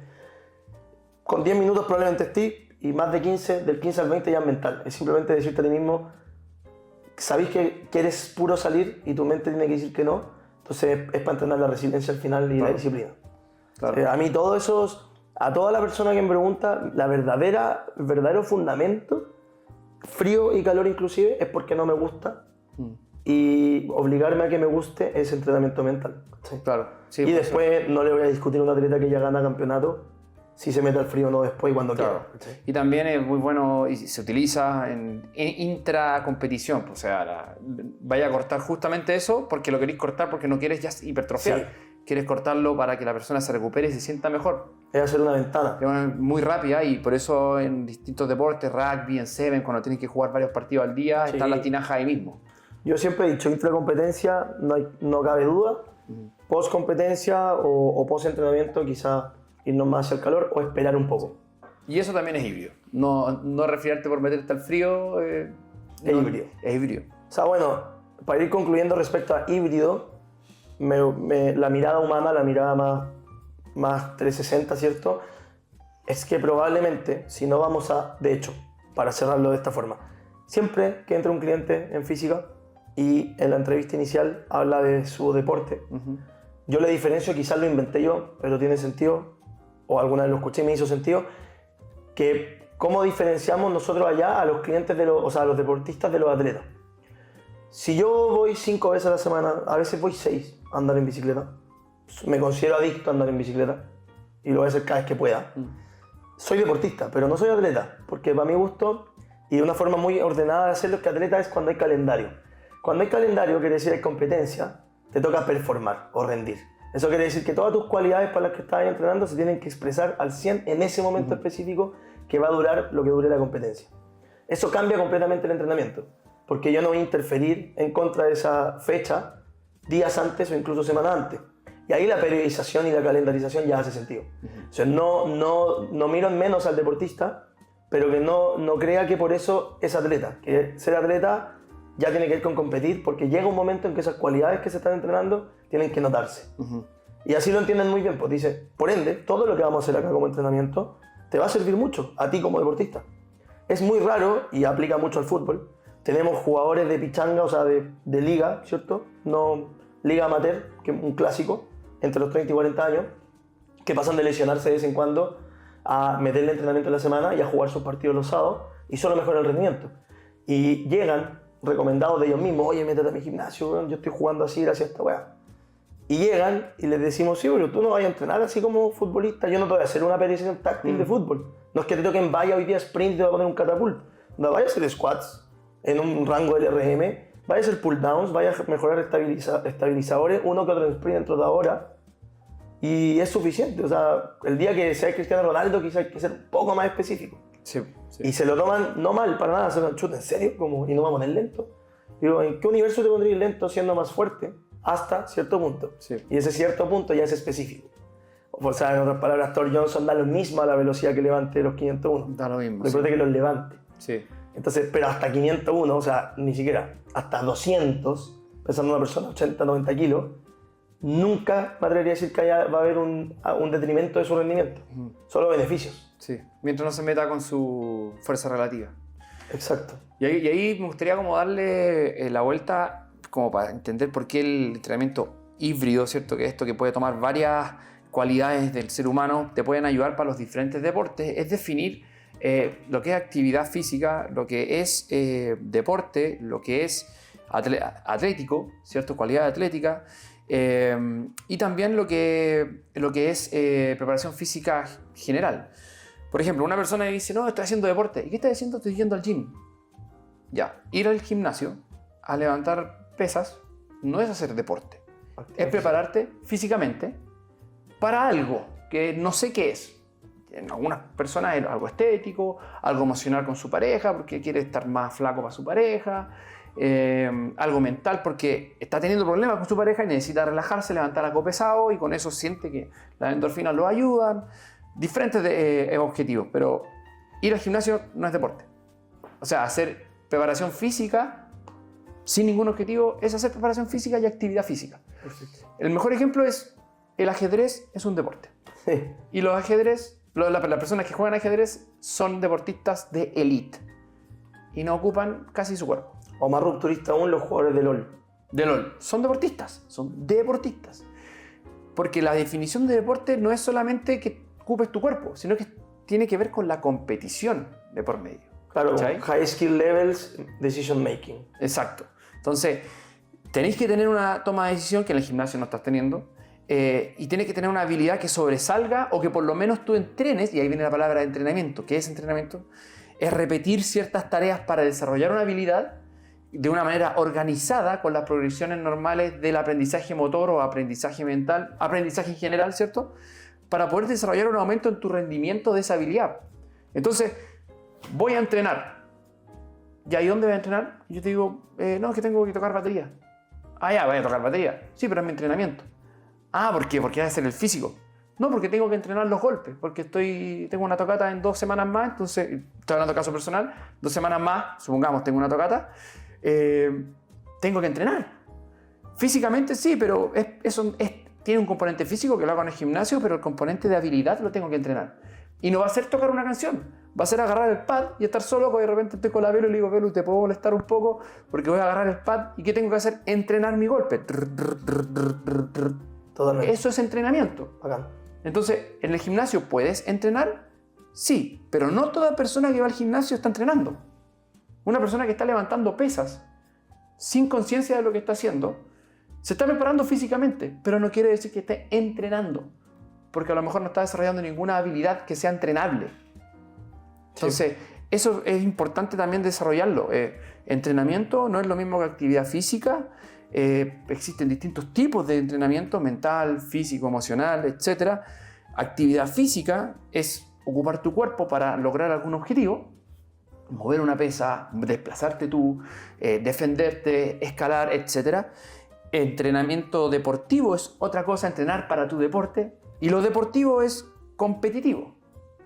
Con 10 minutos probablemente estés, y más de 15, del 15 al 20 ya es mental. Es simplemente decirte a ti mismo, sabéis que quieres puro salir y tu mente tiene que decir que no, entonces es para entrenar la resiliencia al final y la disciplina. Claro. A mí todo eso... A toda la persona que me pregunta, el verdadero fundamento, frío y calor inclusive, es porque no me gusta. Y obligarme a que me guste es entrenamiento mental. ¿Sí? Claro. Sí, y después no le voy a discutir a un atleta que ya gana campeonato si se mete al frío o no después cuando quiera. ¿Sí? Y también es muy bueno y se utiliza en intracompetición. O sea, vaya a cortar justamente eso porque lo queréis cortar porque no quieres ya hipertrofiar. Sí. Quieres cortarlo para que la persona se recupere y se sienta mejor. Es hacer una ventana. Es muy rápida y por eso en distintos deportes, rugby, en Seven, cuando tienes que jugar varios partidos al día, están las tinajas ahí mismo. Yo siempre he dicho, intracompetencia no cabe duda. Post competencia o post entrenamiento quizá irnos más hacia el calor o esperar un poco. Y eso también es híbrido. No resfriarte por meterte al frío. Es híbrido. Es híbrido. O sea, bueno, para ir concluyendo respecto a híbrido, la mirada humana, la mirada más 360, ¿cierto? Es que probablemente, si no vamos de hecho, para cerrarlo de esta forma, siempre que entra un cliente en física y en la entrevista inicial habla de su deporte, yo le diferencio, quizás lo inventé yo, pero tiene sentido, o alguna vez lo escuché y me hizo sentido, que cómo diferenciamos nosotros allá a los clientes, a los deportistas de los atletas. Si yo voy 5 veces a la semana, a veces voy 6 a andar en bicicleta, me considero adicto a andar en bicicleta y lo voy a hacer cada vez que pueda. Soy deportista, pero no soy atleta, porque para mi gusto y de una forma muy ordenada de hacerlo es que atleta es cuando hay calendario. Cuando hay calendario quiere decir hay competencia, te toca performar o rendir. Eso quiere decir que todas tus cualidades para las que estás entrenando se tienen que expresar al 100 en ese momento específico que va a durar lo que dure la competencia. Eso cambia completamente el entrenamiento, porque yo no voy a interferir en contra de esa fecha días antes o incluso semanas antes. Y ahí la periodización y la calendarización ya hace sentido. O sea, no miro en menos al deportista, pero que no crea que por eso es atleta. Que ser atleta ya tiene que ir con competir, porque llega un momento en que esas cualidades que se están entrenando tienen que notarse. Y así lo entienden muy bien, pues dice, por ende, todo lo que vamos a hacer acá como entrenamiento te va a servir mucho a ti como deportista. Es muy raro, y aplica mucho al fútbol, tenemos jugadores de pichanga, o sea, de liga, ¿cierto? No liga amateur, que es un clásico, entre los 30 y 40 años, que pasan de lesionarse de vez en cuando a meterle entrenamiento en la semana y a jugar sus partidos los sábados, y solo mejoran el rendimiento. Y llegan recomendados de ellos mismos, oye, métete a mi gimnasio, yo estoy jugando así gracias a esta weá. Y llegan y les decimos, sí, pero tú no vas a entrenar así como futbolista, yo no te voy a hacer una periodización táctil de fútbol. No es que te toquen vaya hoy día sprint y te va a poner un catapult. No, vaya a hacer squats en un rango LRM, vaya a hacer pull downs, vaya a mejorar estabilizadores, uno que otro sprint dentro de ahora. Y es suficiente. O sea, el día que sea Cristiano Ronaldo quizás hay que ser un poco más específico. Sí. Y se lo toman no mal para nada, se lo chutan, ¿en serio? ¿Cómo? ¿Y no va a poner lento? Digo, ¿en qué universo te pondrías lento siendo más fuerte? hasta cierto punto. Sí. Y ese cierto punto ya es específico. O sea, en otras palabras, Thor Johnson da lo mismo a la velocidad que levante los 501. Da lo mismo. Lo importante es que los levante. Sí. Entonces, pero hasta 501, o sea, ni siquiera, hasta 200, pensando en una persona 80, 90 kilos, nunca me atrevería a decir que va a haber un detrimento de su rendimiento. Solo beneficios. Sí. Mientras no se meta con su fuerza relativa. Exacto. Y ahí me gustaría como darle la vuelta como para entender por qué el entrenamiento híbrido, ¿cierto? Que esto que puede tomar varias cualidades del ser humano te pueden ayudar para los diferentes deportes, es definir lo que es actividad física, lo que es deporte, lo que es atlético, ¿cierto? Cualidad atlética, y también lo que es preparación física general. Por ejemplo, una persona que dice, no, estoy haciendo deporte. ¿Y qué estás haciendo? Estoy yendo al gym. Ya, ir al gimnasio a levantar pesas no es hacer deporte. Es prepararte físicamente para algo que no sé qué es. En algunas personas es algo estético, algo emocional con su pareja porque quiere estar más flaco para su pareja, algo mental porque está teniendo problemas con su pareja y necesita relajarse, levantar algo pesado y con eso siente que las endorfinas lo ayudan. Diferentes objetivos, pero ir al gimnasio no es deporte. O sea, hacer preparación física sin ningún objetivo es hacer preparación física y actividad física. Perfecto. El mejor ejemplo es el ajedrez es un deporte. Sí. Y los ajedrez, las personas que juegan ajedrez son deportistas de élite y no ocupan casi su cuerpo. O más rupturista aún, los jugadores de LOL. De LOL. Son deportistas. Porque la definición de deporte no es solamente que ocupes tu cuerpo, sino que tiene que ver con la competición de por medio. Claro, ¿Cachai? high skill levels, decision making. Exacto. Entonces, tenéis que tener una toma de decisión que en el gimnasio no estás teniendo y tienes que tener una habilidad que sobresalga o que por lo menos tú entrenes, y ahí viene la palabra de entrenamiento. ¿Qué es entrenamiento? Es repetir ciertas tareas para desarrollar una habilidad de una manera organizada con las progresiones normales del aprendizaje motor o aprendizaje mental, aprendizaje en general, ¿cierto? Para poder desarrollar un aumento en tu rendimiento de esa habilidad. Entonces, voy a entrenar. ¿Ya y dónde voy a entrenar? Y yo te digo, no, es que tengo que tocar batería. Ah, ya, voy a tocar batería. Sí, pero es mi entrenamiento. Ah, ¿por qué? Porque hay que hacer el físico. No, porque tengo que entrenar los golpes, porque tengo una tocata en 2 semanas más, entonces, estoy hablando de caso personal, 2 semanas más, supongamos, tengo una tocata, tengo que entrenar. Físicamente sí, pero eso tiene un componente físico que lo hago en el gimnasio, pero el componente de habilidad lo tengo que entrenar. Y no va a ser tocar una canción, va a ser agarrar el pad y estar solo, porque de repente estoy con la Velu y le digo, Velu, ¿te puedo molestar un poco? Porque voy a agarrar el pad y ¿qué tengo que hacer? Entrenar mi golpe. Totalmente. Eso es entrenamiento. Bacán. Entonces, ¿en el gimnasio puedes entrenar? Sí, pero no toda persona que va al gimnasio está entrenando. Una persona que está levantando pesas sin conciencia de lo que está haciendo, se está preparando físicamente, pero no quiere decir que esté entrenando, porque a lo mejor no está desarrollando ninguna habilidad que sea entrenable. Entonces, eso es importante también desarrollarlo. Entrenamiento no es lo mismo que actividad física. Existen distintos tipos de entrenamiento, mental, físico, emocional, etc. Actividad física es ocupar tu cuerpo para lograr algún objetivo, mover una pesa, desplazarte tú, defenderte, escalar, etc. Entrenamiento deportivo es otra cosa, entrenar para tu deporte, y lo deportivo es competitivo.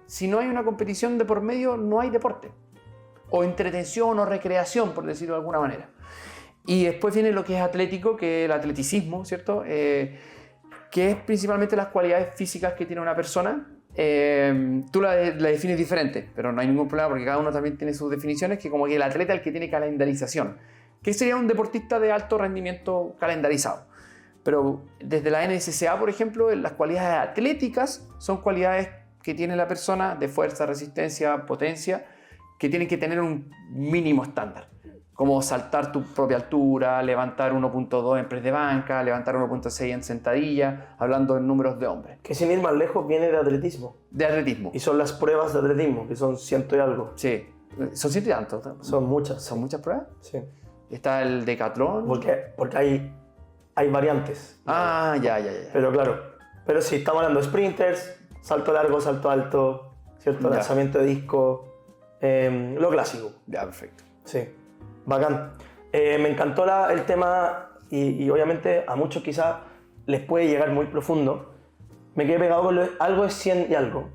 Si no hay una competición de por medio, no hay deporte, o entretención o recreación, por decirlo de alguna manera. Y después viene lo que es atlético, que es el atleticismo, ¿cierto? Que es principalmente las cualidades físicas que tiene una persona. Tú la defines diferente, pero no hay ningún problema porque cada uno también tiene sus definiciones, que como que el atleta es el que tiene calendarización. ¿Qué sería un deportista de alto rendimiento calendarizado? Pero desde la NSCA, por ejemplo, las cualidades atléticas son cualidades que tiene la persona de fuerza, resistencia, potencia, que tienen que tener un mínimo estándar. Como saltar tu propia altura, levantar 1.2 en press de banca, levantar 1.6 en sentadilla, hablando en números de hombres. Que sin ir más lejos viene de atletismo. De atletismo. Y son las pruebas de atletismo, que son 100 y algo. Sí. ¿Son 100 y tantos? Son muchas. ¿Son muchas pruebas? Sí. Está el decatlón. Porque hay variantes. Ah, ya. Pero claro. Pero sí, estamos hablando de sprinters, salto largo, salto alto, ¿cierto? Ya. Lanzamiento de disco, lo clásico. Ya, perfecto. Sí. Bacán. Me encantó el tema y obviamente a muchos quizás les puede llegar muy profundo. Me quedé pegado con algo es 100 y algo.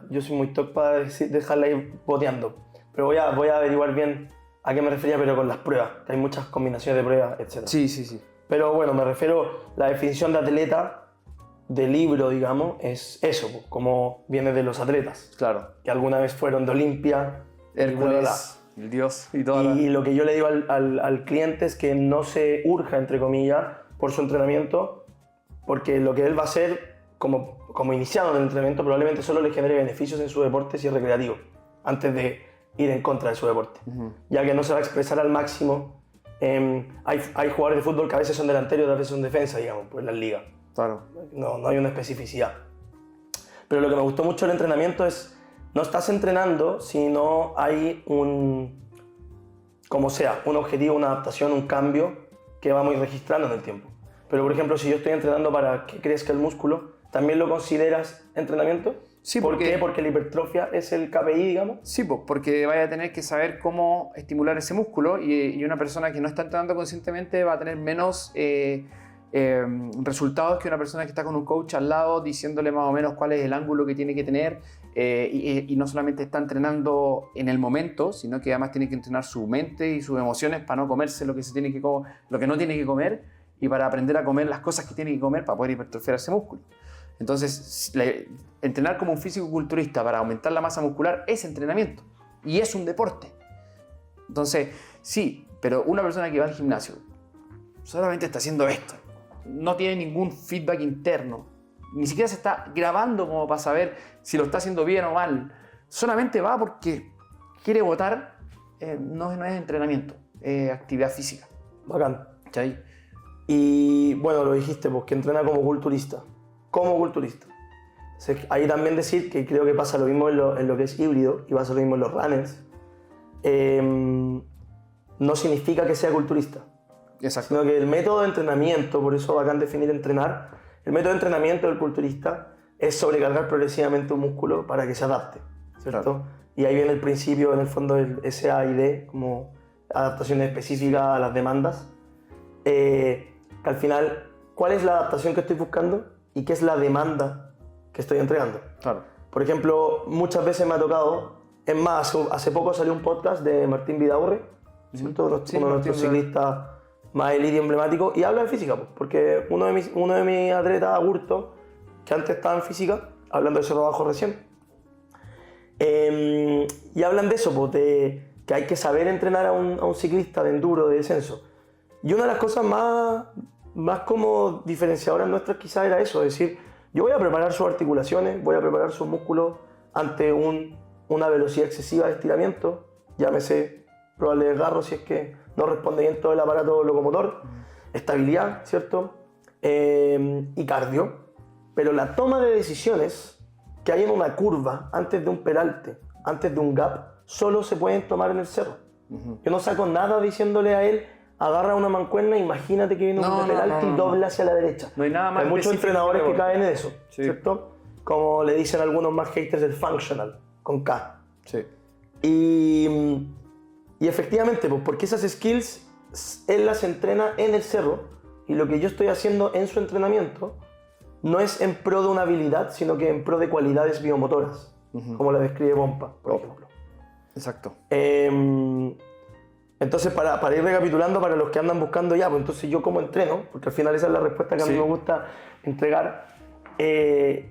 Yo soy muy top para dejarla ir boteando, pero voy a averiguar bien a qué me refería, pero con las pruebas, que hay muchas combinaciones de pruebas, etc. Sí. Pero bueno, me refiero, la definición de atleta del libro, digamos, es eso, pues, como viene de los atletas. Claro. Que alguna vez fueron de Olimpia, Hércules, el dios y todo. Y lo que yo le digo al cliente es que no se urja, entre comillas, por su entrenamiento, porque lo que él va a hacer como iniciado en el entrenamiento probablemente solo le genere beneficios en su deporte si es recreativo, antes de ir en contra de su deporte. Ya que no se va a expresar al máximo. Hay jugadores de fútbol que a veces son delanteros y otras veces son defensa, digamos, pues en las ligas. Claro. No hay una especificidad. Pero lo que me gustó mucho del entrenamiento es, no estás entrenando si no hay un objetivo, una adaptación, un cambio que vamos a ir registrando en el tiempo. Pero por ejemplo, si yo estoy entrenando para que crezca el músculo, ¿también lo consideras entrenamiento? Sí, ¿Por qué? Porque la hipertrofia es el KPI, digamos. Sí, porque vaya a tener que saber cómo estimular ese músculo y una persona que no está entrenando conscientemente va a tener menos resultados que una persona que está con un coach al lado diciéndole más o menos cuál es el ángulo que tiene que tener y no solamente está entrenando en el momento, sino que además tiene que entrenar su mente y sus emociones para no comerse lo que no tiene que comer y para aprender a comer las cosas que tiene que comer para poder hipertrofiar ese músculo. Entonces, entrenar como un físico-culturista para aumentar la masa muscular es entrenamiento y es un deporte. Entonces, sí, pero una persona que va al gimnasio solamente está haciendo esto, no tiene ningún feedback interno, ni siquiera se está grabando como para saber si lo está haciendo bien o mal, solamente va porque quiere botar, no es entrenamiento, es actividad física. Bacán. ¿Cachai? Y bueno, lo dijiste, pues que entrena como culturista. Entonces, ahí también decir que creo que pasa lo mismo en lo que es híbrido y pasa lo mismo en los runners. No significa que sea culturista. Exacto. Sino que el método de entrenamiento, por eso bacán definir entrenar, el método de entrenamiento del culturista es sobrecargar progresivamente un músculo para que se adapte, ¿cierto? Claro. Y ahí viene el principio, en el fondo, del SAID, como adaptaciones específicas a las demandas. Que al final, ¿cuál es la adaptación que estoy buscando? ¿Y qué es la demanda que estoy entregando? Claro. Por ejemplo, muchas veces me ha tocado, es más, hace poco salió un podcast de Martín Vidaurre, ¿cierto? Sí, uno de nuestros ciclistas más elite y emblemático, y habla de física, porque uno de mis atletas, Agurto, que antes estaba en física, hablando de Cerro Bajo recién, y hablan de eso, pues, de que hay que saber entrenar a un ciclista de enduro, de descenso. Y una de las cosas más como diferenciadoras nuestras quizás era eso, es decir, yo voy a preparar sus articulaciones, voy a preparar sus músculos ante una velocidad excesiva de estiramiento, llámese probable desgarro si es que no responde bien todo el aparato locomotor, estabilidad, ¿cierto? Y cardio. Pero la toma de decisiones que hay en una curva, antes de un peralte, antes de un gap, solo se pueden tomar en el cerro. Yo no saco nada diciéndole a él, agarra una mancuerna, imagínate que viene un peralte y dobla hacia la derecha. No hay nada más. Hay muchos entrenadores que caen en eso, sí, ¿cierto? Como le dicen algunos más haters del functional, con K. Sí. Y efectivamente, pues porque esas skills él las entrena en el cerro y lo que yo estoy haciendo en su entrenamiento no es en pro de una habilidad, sino que en pro de cualidades biomotoras, como la describe Bompa, por ejemplo. Exacto. Entonces, para ir recapitulando, para los que andan buscando ya, pues entonces yo cómo entreno, porque al final esa es la respuesta que a mí me gusta entregar.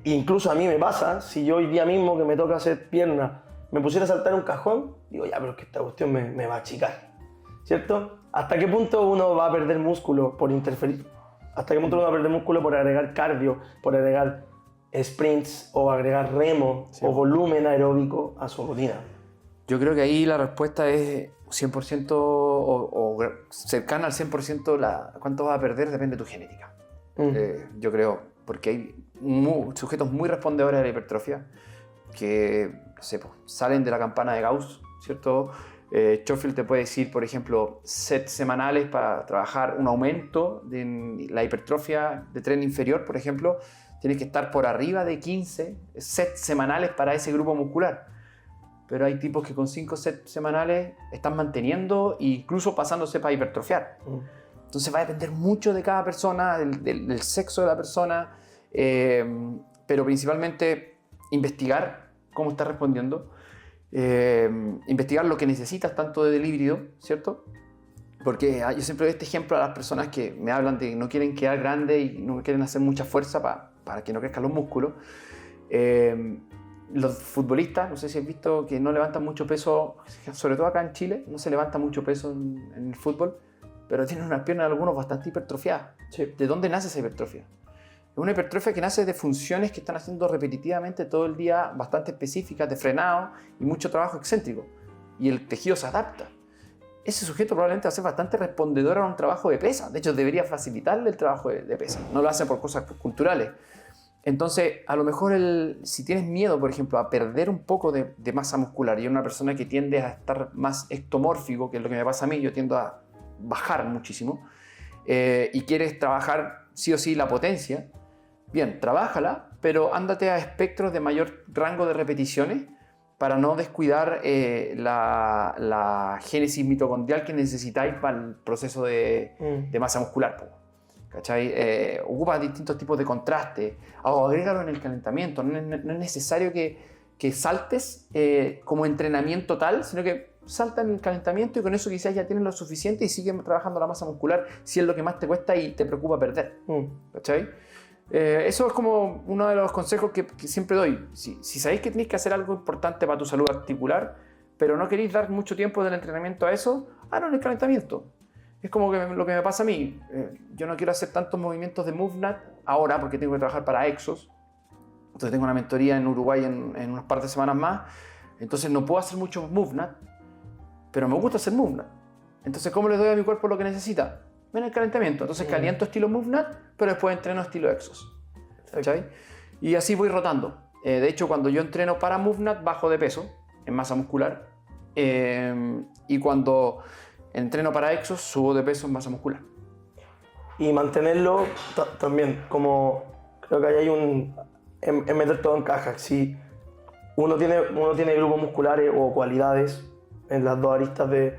Incluso a mí me pasa, si yo hoy día mismo que me toca hacer pierna, me pusiera a saltar un cajón, digo, ya, pero es que esta cuestión me va a achicar, ¿cierto? ¿Hasta qué punto uno va a perder músculo por interferir? ¿Hasta qué punto uno va a perder músculo por agregar cardio, por agregar sprints o agregar remo o volumen aeróbico a su rutina? Yo creo que ahí la respuesta es 100% o cercana al 100%. ¿Cuánto vas a perder? Depende de tu genética. Yo creo, porque hay sujetos muy respondedores a la hipertrofia que, no sé, salen de la campana de Gauss, ¿cierto? Schofield te puede decir, por ejemplo, sets semanales para trabajar un aumento de la hipertrofia de tren inferior, por ejemplo. Tienes que estar por arriba de 15 sets semanales para ese grupo muscular. Pero hay tipos que con 5 sets semanales están manteniendo e incluso pasándose para hipertrofiar. Entonces va a depender mucho de cada persona, del sexo de la persona, pero principalmente investigar cómo está respondiendo, investigar lo que necesitas tanto del híbrido, ¿cierto? Porque yo siempre doy este ejemplo a las personas que me hablan de que no quieren quedar grandes y no quieren hacer mucha fuerza para que no crezcan los músculos. Los futbolistas, no sé si has visto que no levantan mucho peso, sobre todo acá en Chile, no se levanta mucho peso en el fútbol, pero tienen unas piernas algunos bastante hipertrofiadas. Sí. ¿De dónde nace esa hipertrofia? Es una hipertrofia que nace de funciones que están haciendo repetitivamente todo el día, bastante específicas, de frenado y mucho trabajo excéntrico. Y el tejido se adapta. Ese sujeto probablemente va a ser bastante respondedor a un trabajo de pesa. De hecho, debería facilitarle el trabajo de pesa. No lo hace por cosas culturales. Entonces, a lo mejor si tienes miedo, por ejemplo, a perder un poco de masa muscular y eres una persona que tiende a estar más ectomórfico, que es lo que me pasa a mí, yo tiendo a bajar muchísimo, y quieres trabajar sí o sí la potencia, bien, trabájala, pero ándate a espectros de mayor rango de repeticiones para no descuidar la génesis mitocondrial que necesitáis para el proceso de masa muscular. ¿Cachai? Ocupa distintos tipos de contraste, o agrégalo en el calentamiento. No es necesario que saltes como entrenamiento tal, sino que salta en el calentamiento y con eso quizás ya tienes lo suficiente y sigues trabajando la masa muscular si es lo que más te cuesta y te preocupa perder. ¿Cachai? Eso es como uno de los consejos que siempre doy. Si sabéis que tenéis que hacer algo importante para tu salud articular, pero no queréis dar mucho tiempo del entrenamiento a eso, hazlo en el calentamiento. Es como lo que me pasa a mí. Yo no quiero hacer tantos movimientos de MoveNat ahora porque tengo que trabajar para Exos. Entonces tengo una mentoría en Uruguay en unas par de semanas más. Entonces no puedo hacer mucho MoveNat, pero me gusta hacer MoveNat. Entonces, ¿cómo le doy a mi cuerpo lo que necesita? En el calentamiento. Entonces caliento estilo MoveNat, pero después entreno estilo Exos. ¿Cachai? Y así voy rotando. De hecho, cuando yo entreno para MoveNat, bajo de peso en masa muscular. Y cuando entreno para Exos, subo de peso en masa muscular. Y mantenerlo también, como creo que ahí hay en meter todo en cajas. Si uno tiene grupos musculares o cualidades en las dos aristas desde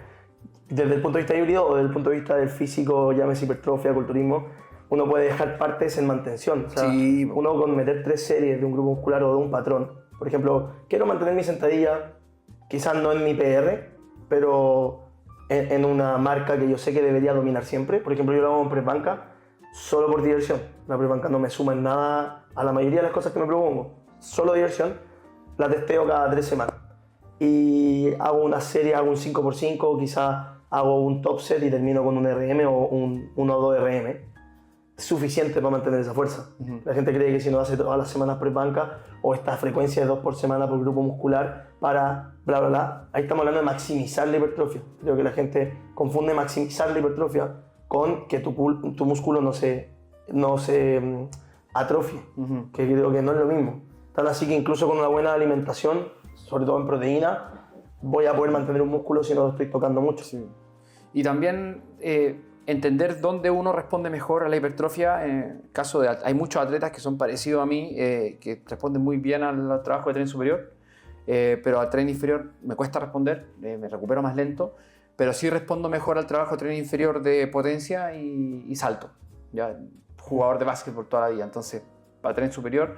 el punto de vista híbrido o desde el punto de vista del físico, llámese hipertrofia, culturismo, uno puede dejar partes en mantención. O sea, sí. Uno con meter 3 series de un grupo muscular o de un patrón. Por ejemplo, quiero mantener mi sentadilla, quizás no en mi PR, pero en una marca que yo sé que debería dominar siempre. Por ejemplo, yo lo hago en press banca solo por diversión. La press banca no me suma en nada a la mayoría de las cosas que me propongo. Solo diversión, la testeo cada 3 semanas. Y hago una serie, hago un 5x5, quizás hago un top set y termino con un RM o un 1 o 2 RM. Suficiente para mantener esa fuerza. La gente cree que si no hace todas las semanas press banca o esta frecuencia de 2 por semana por grupo muscular para bla bla bla, ahí estamos hablando de maximizar la hipertrofia. Creo que la gente confunde maximizar la hipertrofia con que tu músculo no se atrofie, que creo que no es lo mismo. Tan así que incluso con una buena alimentación, sobre todo en proteína, voy a poder mantener un músculo si no lo estoy tocando mucho. Sí. Y también entender dónde uno responde mejor a la hipertrofia. Caso de, hay muchos atletas que son parecidos a mí, que responden muy bien al trabajo de tren superior, pero al tren inferior me cuesta responder, me recupero más lento, pero sí respondo mejor al trabajo de tren inferior de potencia y salto. Ya, jugador de básquetbol toda la vida, entonces para tren superior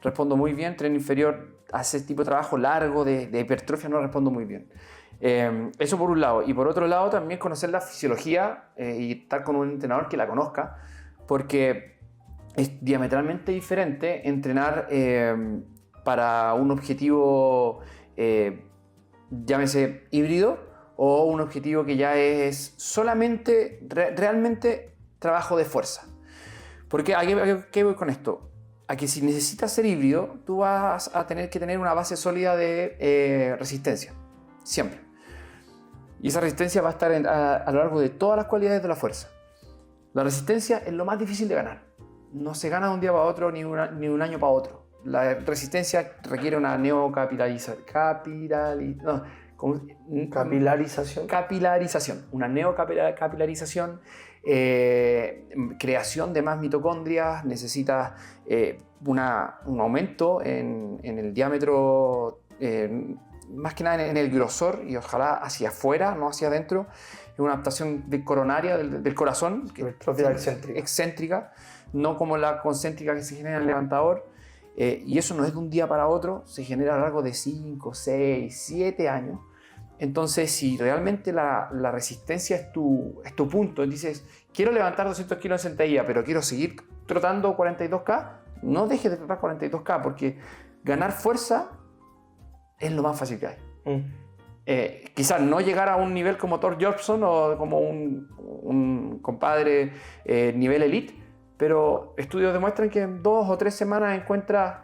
respondo muy bien, tren inferior a ese tipo de trabajo largo de hipertrofia no respondo muy bien. Eso por un lado, y por otro lado también conocer la fisiología y estar con un entrenador que la conozca, porque es diametralmente diferente entrenar para un objetivo, llámese híbrido, o un objetivo que ya es solamente, realmente trabajo de fuerza. Porque ¿a qué voy con esto? A que si necesitas ser híbrido, tú vas a tener que tener una base sólida de resistencia, siempre. Y esa resistencia va a estar a lo largo de todas las cualidades de la fuerza. La resistencia es lo más difícil de ganar. No se gana de un día para otro ni un año para otro. La resistencia requiere una capilarización. Una neocapilarización, creación de más mitocondrias, necesitas un aumento en el diámetro más que nada en el grosor y ojalá hacia afuera, no hacia adentro. Es una adaptación coronaria del corazón, Hipertrofia excéntrica, no como la concéntrica que se genera en el levantador. Y eso no es de un día para otro, se genera a lo largo de 5, 6, 7 años. Entonces, si realmente la resistencia es tu punto, dices, quiero levantar 200 kilos en sentadilla, pero quiero seguir trotando 42K, no dejes de trotar 42K, porque ganar fuerza es lo más fácil que hay. Quizás no llegar a un nivel como Thor Jobson o como un compadre nivel elite, pero estudios demuestran que en 2 o 3 semanas encuentras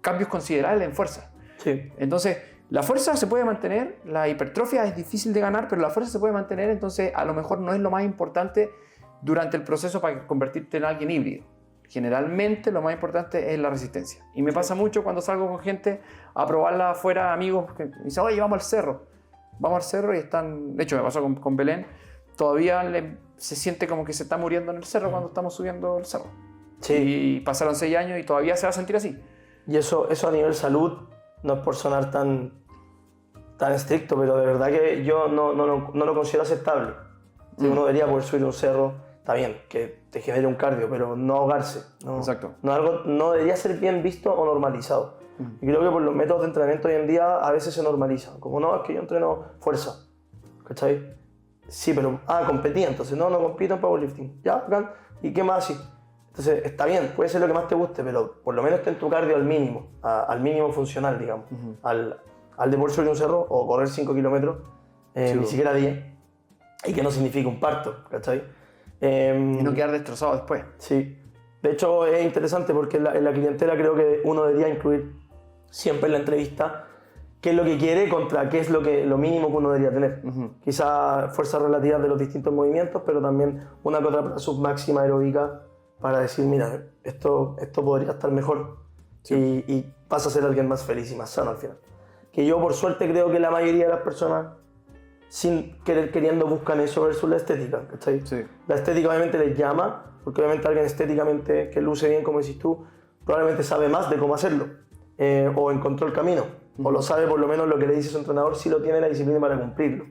cambios considerables en fuerza. Sí. Entonces, la fuerza se puede mantener, la hipertrofia es difícil de ganar, pero la fuerza se puede mantener, entonces a lo mejor no es lo más importante durante el proceso para convertirte en alguien híbrido. Generalmente lo más importante es la resistencia. Y me pasa mucho cuando salgo con gente a probarla afuera, amigos que me dicen, oye, vamos al cerro. Vamos al cerro y están, de hecho me pasó con Belén, todavía se siente como que se está muriendo en el cerro cuando estamos subiendo el cerro. Sí. Y pasaron 6 años y todavía se va a sentir así. Y eso a nivel salud, no es por sonar tan estricto, pero de verdad que yo no lo considero aceptable. Si uno debería poder subir un cerro, está bien, que te genere un cardio, pero no ahogarse. No, Exacto. No debería ser bien visto o normalizado. Y creo que por los métodos de entrenamiento hoy en día a veces se normalizan. Como, no, es que yo entreno fuerza. ¿Cachai? Sí, pero, competía, entonces no compito en powerlifting. Ya, bacán. ¿Y qué más así? Entonces, está bien, puede ser lo que más te guste, pero por lo menos ten tu cardio al mínimo funcional, digamos. Al de poder subir un cerro o correr 5 kilómetros, ni siquiera 10, y que no signifique un parto, ¿cachai? Y no quedar destrozado después. Sí. De hecho, es interesante porque en la clientela creo que uno debería incluir siempre en la entrevista qué es lo que quiere contra qué es lo mínimo que uno debería tener. Quizá fuerzas relativas de los distintos movimientos, pero también una que otra submáxima aeróbica para decir, mira, esto podría estar mejor. Sí. Y vas a ser alguien más feliz y más sano al final. Que yo, por suerte, creo que la mayoría de las personas, sin queriendo, buscan eso versus la estética, ¿cachai? Sí. La estética obviamente les llama, porque obviamente alguien estéticamente que luce bien, como decís tú, probablemente sabe más de cómo hacerlo, o encontró el camino, o lo sabe por lo menos lo que le dice su entrenador, si lo tiene la disciplina para cumplirlo.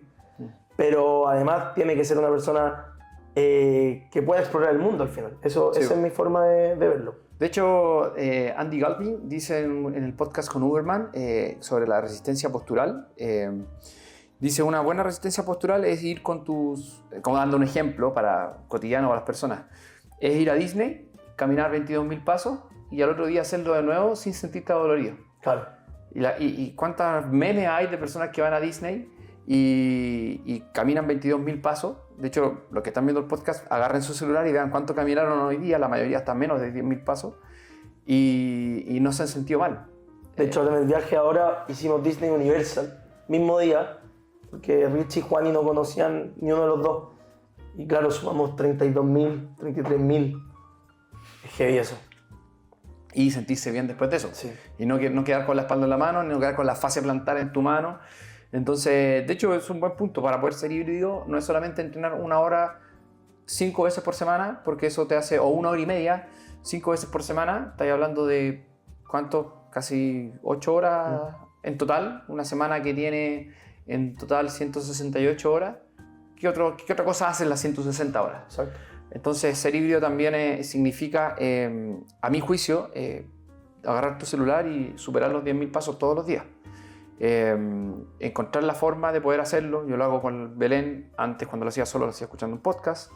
Pero además tiene que ser una persona que pueda explorar el mundo al final. Esa es mi forma de verlo. De hecho, Andy Galpin dice en el podcast con Uberman sobre la resistencia postural, dice una buena resistencia postural es ir con como dando un ejemplo cotidiano para las personas, es ir a Disney, caminar 22.000 pasos y al otro día hacerlo de nuevo sin sentirte dolorido. Claro. Y cuántas memes hay de personas que van a Disney y caminan 22.000 pasos. De hecho, los que están viendo el podcast, agarren su celular y vean cuánto caminaron hoy día. La mayoría está menos de 10.000 pasos y no se han sentido mal. De hecho, en el viaje ahora hicimos Disney Universal, mismo día, porque Rich y Juani no conocían ni uno de los dos. Y claro, sumamos 32.000, 33.000. Es heavy eso. Y sentirse bien después de eso. Sí. Y no quedar con la espalda en la mano, ni no quedar con la fascia plantar en tu mano. Entonces, de hecho, es un buen punto para poder ser híbrido. No es solamente entrenar 1 hora 5 veces por semana, porque eso te hace, o 1 hora y media, 5 veces por semana. Estás hablando de, ¿cuánto? Casi 8 horas en total. Una semana que tiene en total 168 horas. ¿Qué otra cosa hacen las 160 horas? Exacto. Entonces, ser híbrido también significa, a mi juicio, agarrar tu celular y superar los 10.000 pasos todos los días. Encontrar la forma de poder hacerlo. Yo lo hago con Belén, antes cuando lo hacía solo lo hacía escuchando un podcast,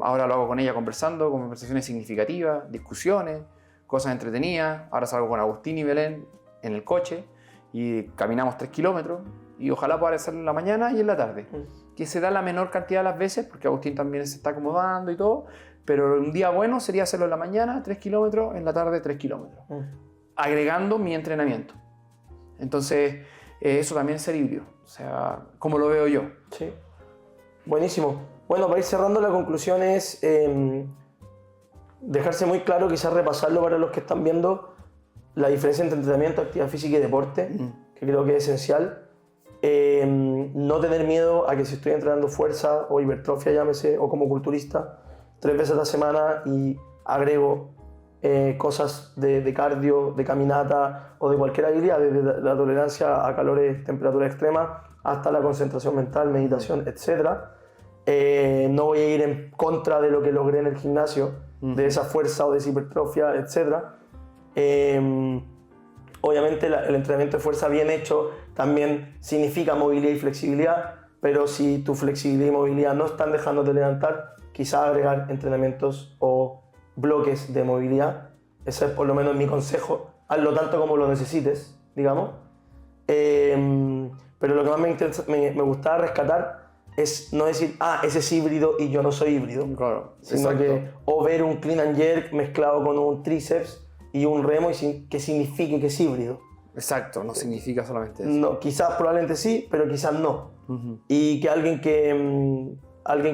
ahora lo hago con ella conversando, con conversaciones significativas, discusiones, cosas entretenidas. Ahora salgo con Agustín y Belén en el coche y caminamos 3 kilómetros y ojalá pueda hacerlo en la mañana y en la tarde, que se da la menor cantidad de las veces porque Agustín también se está acomodando y todo, pero un día bueno sería hacerlo en la mañana 3 kilómetros, en la tarde 3 kilómetros, agregando mi entrenamiento. Entonces, eso también es ser híbrido, o sea, como lo veo yo. Sí, buenísimo. Bueno, para ir cerrando, la conclusión es dejarse muy claro, quizás repasarlo para los que están viendo, la diferencia entre entrenamiento, actividad física y deporte, que creo que es esencial. No tener miedo a que si estoy entrenando fuerza o hipertrofia, llámese, o como culturista, 3 veces a la semana y agrego cosas de cardio, de caminata o de cualquier habilidad, desde la tolerancia a calores, temperatura extrema, hasta la concentración mental, meditación, etc. No voy a ir en contra de lo que logré en el gimnasio, de esa fuerza o de esa hipertrofia, etc. Obviamente el entrenamiento de fuerza bien hecho también significa movilidad y flexibilidad, pero si tu flexibilidad y movilidad no están dejándote levantar, quizás agregar entrenamientos o bloques de movilidad. Ese es por lo menos mi consejo. Hazlo tanto como lo necesites, digamos. Pero lo que más me gustaba rescatar es no decir, ese es híbrido y yo no soy híbrido. Claro, sino que o ver un clean and jerk mezclado con un tríceps y un remo y que signifique que es híbrido. Exacto, no significa solamente eso. No, quizás probablemente sí, pero quizás no. Y que alguien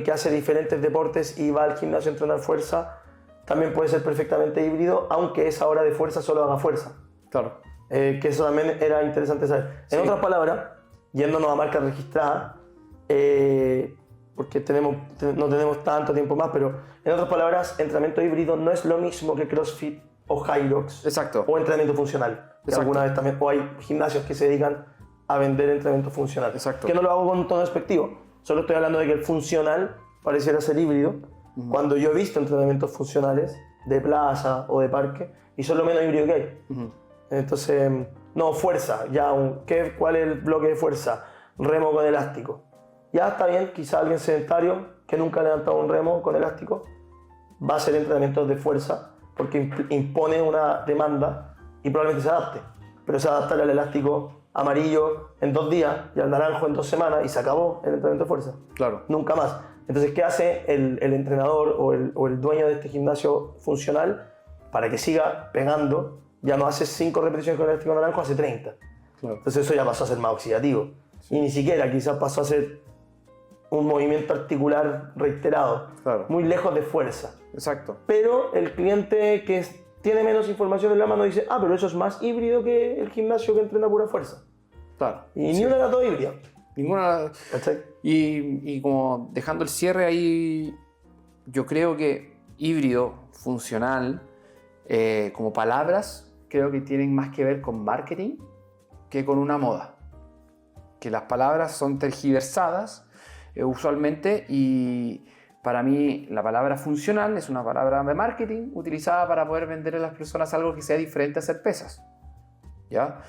que hace diferentes deportes y va al gimnasio a entrenar fuerza también puede ser perfectamente híbrido, aunque esa hora de fuerza solo haga fuerza. Claro. Que eso también era interesante saber. En otras palabras, yéndonos a marcas registradas, porque no tenemos tanto tiempo más, pero en otras palabras, entrenamiento híbrido no es lo mismo que CrossFit o Hyrox. Exacto. O entrenamiento funcional. Que alguna vez también, o hay gimnasios que se dedican a vender entrenamiento funcional. Exacto. Que no lo hago con tono despectivo. Solo estoy hablando de que el funcional pareciera ser híbrido. Cuando yo he visto entrenamientos funcionales de plaza o de parque y son lo menos híbrido que hay. Entonces, no, fuerza. ¿Cuál es el bloque de fuerza? Remo con elástico. Ya está bien, quizá alguien sedentario que nunca ha levantado un remo con elástico va a hacer entrenamientos de fuerza porque impone una demanda y probablemente se adapte. Pero se adapta al elástico amarillo en 2 días y al naranjo en 2 semanas y se acabó el entrenamiento de fuerza. Claro. Nunca más. Entonces, ¿qué hace el entrenador o el dueño de este gimnasio funcional para que siga pegando? Ya no hace 5 repeticiones con el elástico naranjo, hace 30. Claro. Entonces eso ya pasó a ser más oxidativo. Sí. Y ni siquiera quizás pasó a ser un movimiento articular reiterado. Claro. Muy lejos de fuerza. Exacto. Pero el cliente que tiene menos información en la mano dice, pero eso es más híbrido que el gimnasio que entrena pura fuerza. Claro. Y ni una de las dos híbrida. Ninguna. Y como dejando el cierre ahí, yo creo que híbrido, funcional, como palabras, creo que tienen más que ver con marketing que con una moda. Que las palabras son tergiversadas usualmente y para mí la palabra funcional es una palabra de marketing utilizada para poder vender a las personas algo que sea diferente a hacer pesas. ¿Ya?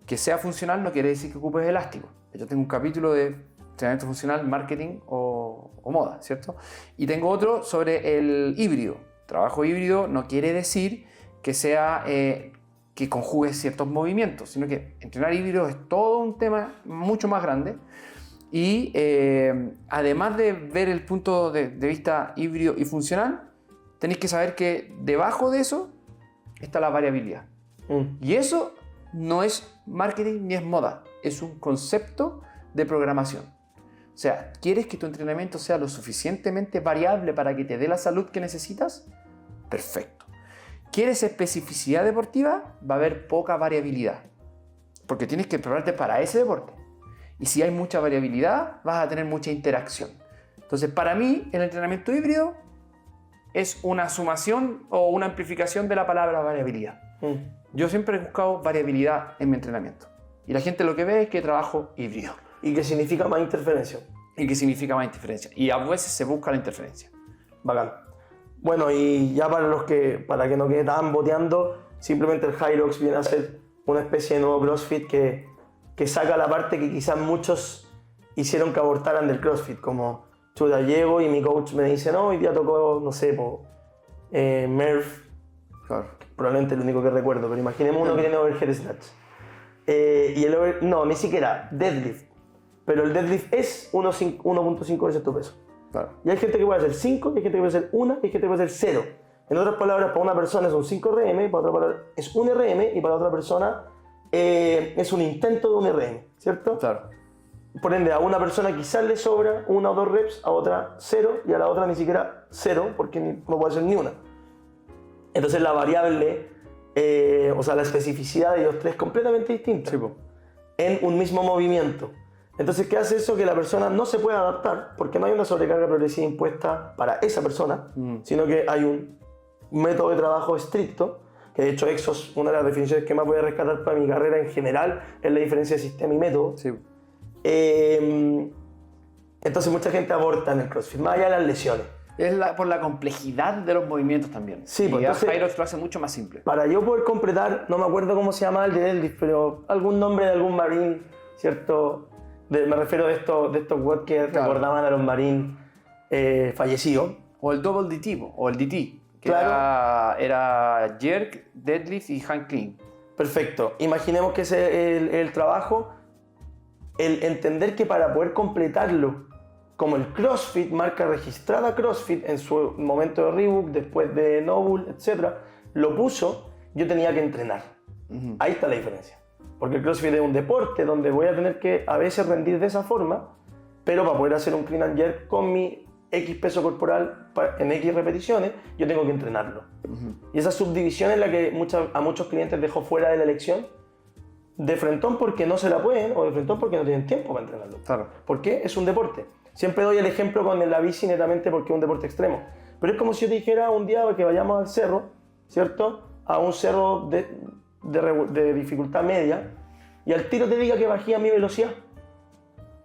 Que sea funcional no quiere decir que ocupes elástico. Yo tengo un capítulo de entrenamiento funcional, marketing o moda, ¿cierto? Y tengo otro sobre el híbrido. Trabajo híbrido no quiere decir que sea que conjugues ciertos movimientos, sino que entrenar híbrido es todo un tema mucho más grande. Y además de ver el punto de vista híbrido y funcional, tenéis que saber que debajo de eso está la variabilidad. Y eso no es marketing ni es moda, es un concepto de programación. O sea, ¿quieres que tu entrenamiento sea lo suficientemente variable para que te dé la salud que necesitas? Perfecto. ¿Quieres especificidad deportiva? Va a haber poca variabilidad, porque tienes que prepararte para ese deporte. Y si hay mucha variabilidad, vas a tener mucha interacción. Entonces, para mí, el entrenamiento híbrido es una sumación o una amplificación de la palabra variabilidad. Yo siempre he buscado variabilidad en mi entrenamiento. Y la gente lo que ve es que trabajo híbrido. ¿Y qué significa más interferencia? Y que significa más interferencia. Y a veces se busca la interferencia. Bacán. Bueno, y ya para que no quede tan boteando, simplemente el Hyrox viene a ser una especie de nuevo CrossFit que saca la parte que quizás muchos hicieron que abortaran del CrossFit, como chuta, llego y mi coach me dice, no, hoy día tocó, no sé, Murph, Claro. Probablemente el único que recuerdo, pero imaginemos uno que tiene overhead snatch. No, ni siquiera, deadlift. Pero el deadlift es 1.5 veces tu peso. Claro. Y hay gente que puede hacer 5, hay gente que puede hacer 1, hay gente que puede hacer 0. En otras palabras, para una persona es un 5 RM, para otra palabra es un RM y para otra persona es un intento de un RM, ¿cierto? Claro. Por ende, a una persona quizás le sobra 1 o 2 reps, a otra 0 y a la otra ni siquiera 0 porque no puede hacer ni una. Entonces la variable, o sea, la especificidad de ellos tres es completamente distinta en un mismo movimiento. Entonces, ¿qué hace eso? Que la persona no se puede adaptar porque no hay una sobrecarga progresiva impuesta para esa persona, sino que hay un un método de trabajo estricto, que de hecho Exos, una de las definiciones que más voy a rescatar para mi carrera en general, es la diferencia de sistema y método. Sí. Entonces mucha gente aborta en el CrossFit, más allá de las lesiones. Es por la complejidad de los movimientos también. Sí, y pues, entonces, entonces, Hyrox lo hace mucho más simple. Para yo poder completar, no me acuerdo cómo se llama el de deadlift, pero algún nombre de algún marín, ¿cierto? Me refiero de estos WOD que recordaban a los marines fallecidos. O el double DT, o el DT, que Claro. era jerk, deadlift y hang clean. Perfecto. Imaginemos que ese es el trabajo, el entender que para poder completarlo, como el CrossFit, marca registrada CrossFit en su momento de Reebok, después de Noble, etc., lo puso, yo tenía que entrenar. Ahí está la diferencia. Porque el CrossFit es un deporte donde voy a tener que a veces rendir de esa forma, pero para poder hacer un clean and jerk con mi X peso corporal en X repeticiones, yo tengo que entrenarlo. Y esa subdivisión es la que a muchos clientes dejó fuera de la elección, de frentón porque no se la pueden, o de frentón porque no tienen tiempo para entrenarlo. Claro. ¿Por qué? Es un deporte. Siempre doy el ejemplo con la bici netamente porque es un deporte extremo. Pero es como si yo te dijera un día que vayamos al cerro, ¿cierto? A un cerro de dificultad media, y al tiro te diga que bajé a mi velocidad.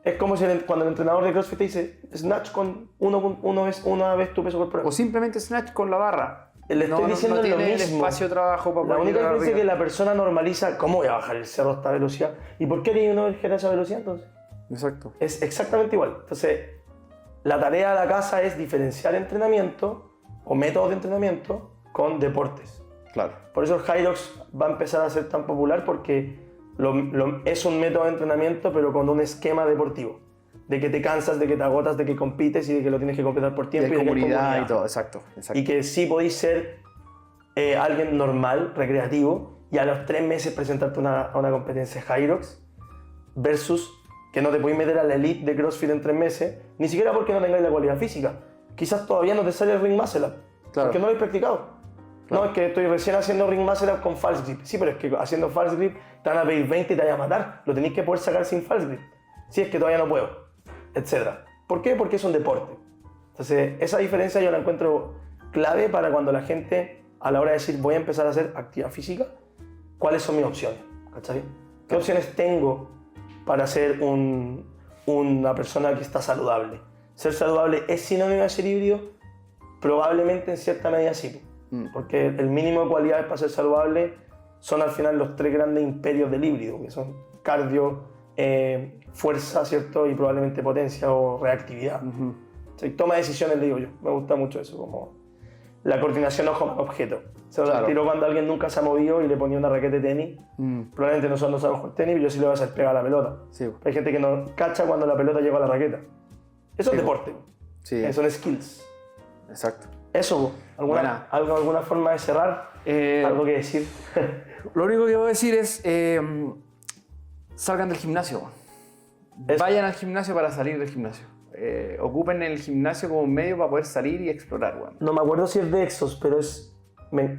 Es como si cuando el entrenador de CrossFit te dice snatch con una vez tu peso corporal. O simplemente snatch con la barra. Le estoy diciendo no lo tiene mismo. el espacio de trabajo para La poder única llegar diferencia es que arriba. la persona normaliza cómo voy a bajar el cerro a esta velocidad. ¿Y por qué uno elige esa velocidad entonces? Exacto. Es exactamente igual. Entonces, la tarea de la casa es diferenciar entrenamiento o métodos de entrenamiento con deportes. Claro. Por eso el Hyrox va a empezar a ser tan popular porque es un método de entrenamiento pero con un esquema deportivo. De que te cansas, de que te agotas, de que compites y de que lo tienes que completar por Y tiempo. hay de que hay comunidad y todo, exacto. Y que sí podéis ser alguien normal, recreativo, y a los 3 meses presentarte a una competencia Hyrox versus que no te podéis meter a la elite de CrossFit en 3 meses, ni siquiera porque no tengáis la cualidad física. Quizás todavía no te sale el ring muscle up, Claro. porque no lo habéis practicado. Claro. No, es que estoy recién haciendo ring muscle up con false grip. Sí, pero es que haciendo false grip te van a pedir 20 y te van a matar. Lo tenéis que poder sacar sin false grip. Si es que todavía no puedo, etc. ¿Por qué? Porque es un deporte. Entonces, esa diferencia yo la encuentro clave para cuando la gente, a la hora de decir voy a empezar a hacer actividad física, ¿cuáles son mis opciones? ¿Cachai? ¿Qué opciones tengo para ser una persona que está saludable? ¿Ser saludable es sinónimo de ser híbrido? Probablemente en cierta medida sí. Porque el mínimo de cualidades para ser saludable son al final los 3 grandes imperios del híbrido, que son cardio, fuerza, ¿cierto? Y probablemente potencia o reactividad. O sea, toma decisiones, digo yo. Me gusta mucho eso, como la coordinación ojo-objeto. O sea, Claro. tiro cuando alguien nunca se ha movido y le ponía una raqueta de tenis. Probablemente nosotros no sabemos jugar tenis, pero yo sí le voy a hacer pegar a la pelota. Sí. Hay gente que no cacha cuando la pelota llega a la raqueta. Eso es deporte. Sí. Son skills. Exacto. Eso, Buena. ¿alguna forma de cerrar? ¿Algo que decir? Lo único que voy a decir es salgan del gimnasio. Eso. Vayan al gimnasio para salir del gimnasio. Ocupen el gimnasio como un medio para poder salir y explorar. Bueno. No me acuerdo si es de Exos, pero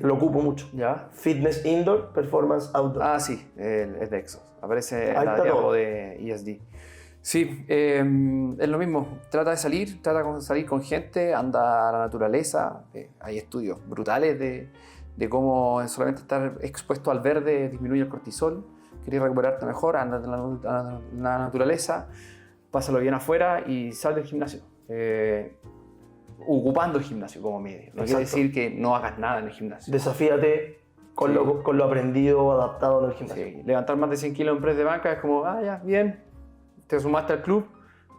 lo ocupo mucho. ¿Ya? Fitness Indoor, Performance Outdoor. Ah, sí, es de Exos. Aparece en Ahí la está diapo todo. de ESD. Sí, es lo mismo. Trata de salir, salir con gente, anda a la naturaleza. Hay estudios brutales de cómo solamente estar expuesto al verde disminuye el cortisol. Querés recuperarte mejor, anda a la naturaleza, pásalo bien afuera y sal del gimnasio. Ocupando el gimnasio como medio. No quiere Exacto. decir que no hagas nada en el gimnasio. Desafíate con, Sí. con lo aprendido, adaptado en el gimnasio. Sí, levantar más de 100 kilos en press de banca es como, ya, bien, te sumaste al club,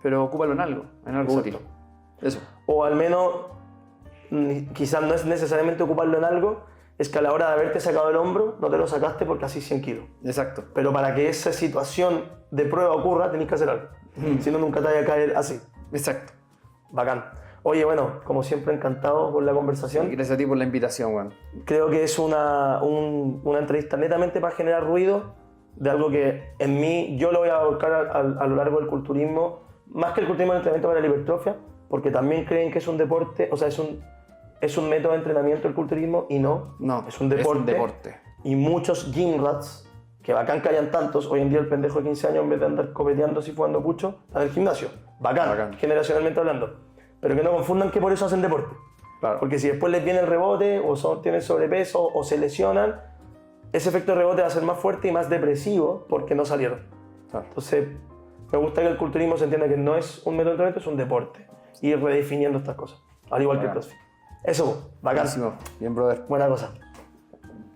pero ocúpalo en algo Exacto. útil. Eso. O al menos, quizás no es necesariamente ocuparlo en algo, es que a la hora de haberte sacado el hombro, no te lo sacaste porque así 100 kilos. Exacto. Pero para que esa situación de prueba ocurra, tenés que hacer algo. Si no, nunca te vaya a caer así. Exacto. Bacán. Oye, bueno, como siempre, encantado por la conversación. Gracias a ti por la invitación, weón. Creo que es una entrevista netamente para generar ruido de algo que en mí yo lo voy a buscar a lo largo del culturismo, más que el culturismo de entrenamiento para la hipertrofia, porque también creen que es un deporte, o sea, es un método de entrenamiento el culturismo y no, No, es un deporte. Y muchos gym rats, que bacán que hayan tantos, hoy en día el pendejo de 15 años en vez de andar copeteando y fumando pucho, está en el gimnasio. Bacán, Bacán. generacionalmente hablando. Pero que no confundan que por eso hacen deporte. Claro. Porque si después les viene el rebote o tienen sobrepeso o se lesionan, ese efecto de rebote va a ser más fuerte y más depresivo porque no salieron. Claro. Entonces, me gusta que el culturismo se entienda que no es un método de entrenamiento, es un deporte. Y ir redefiniendo estas cosas, al igual que el CrossFit. Eso, bacán. Buenísimo. Bien, brother. Buena cosa.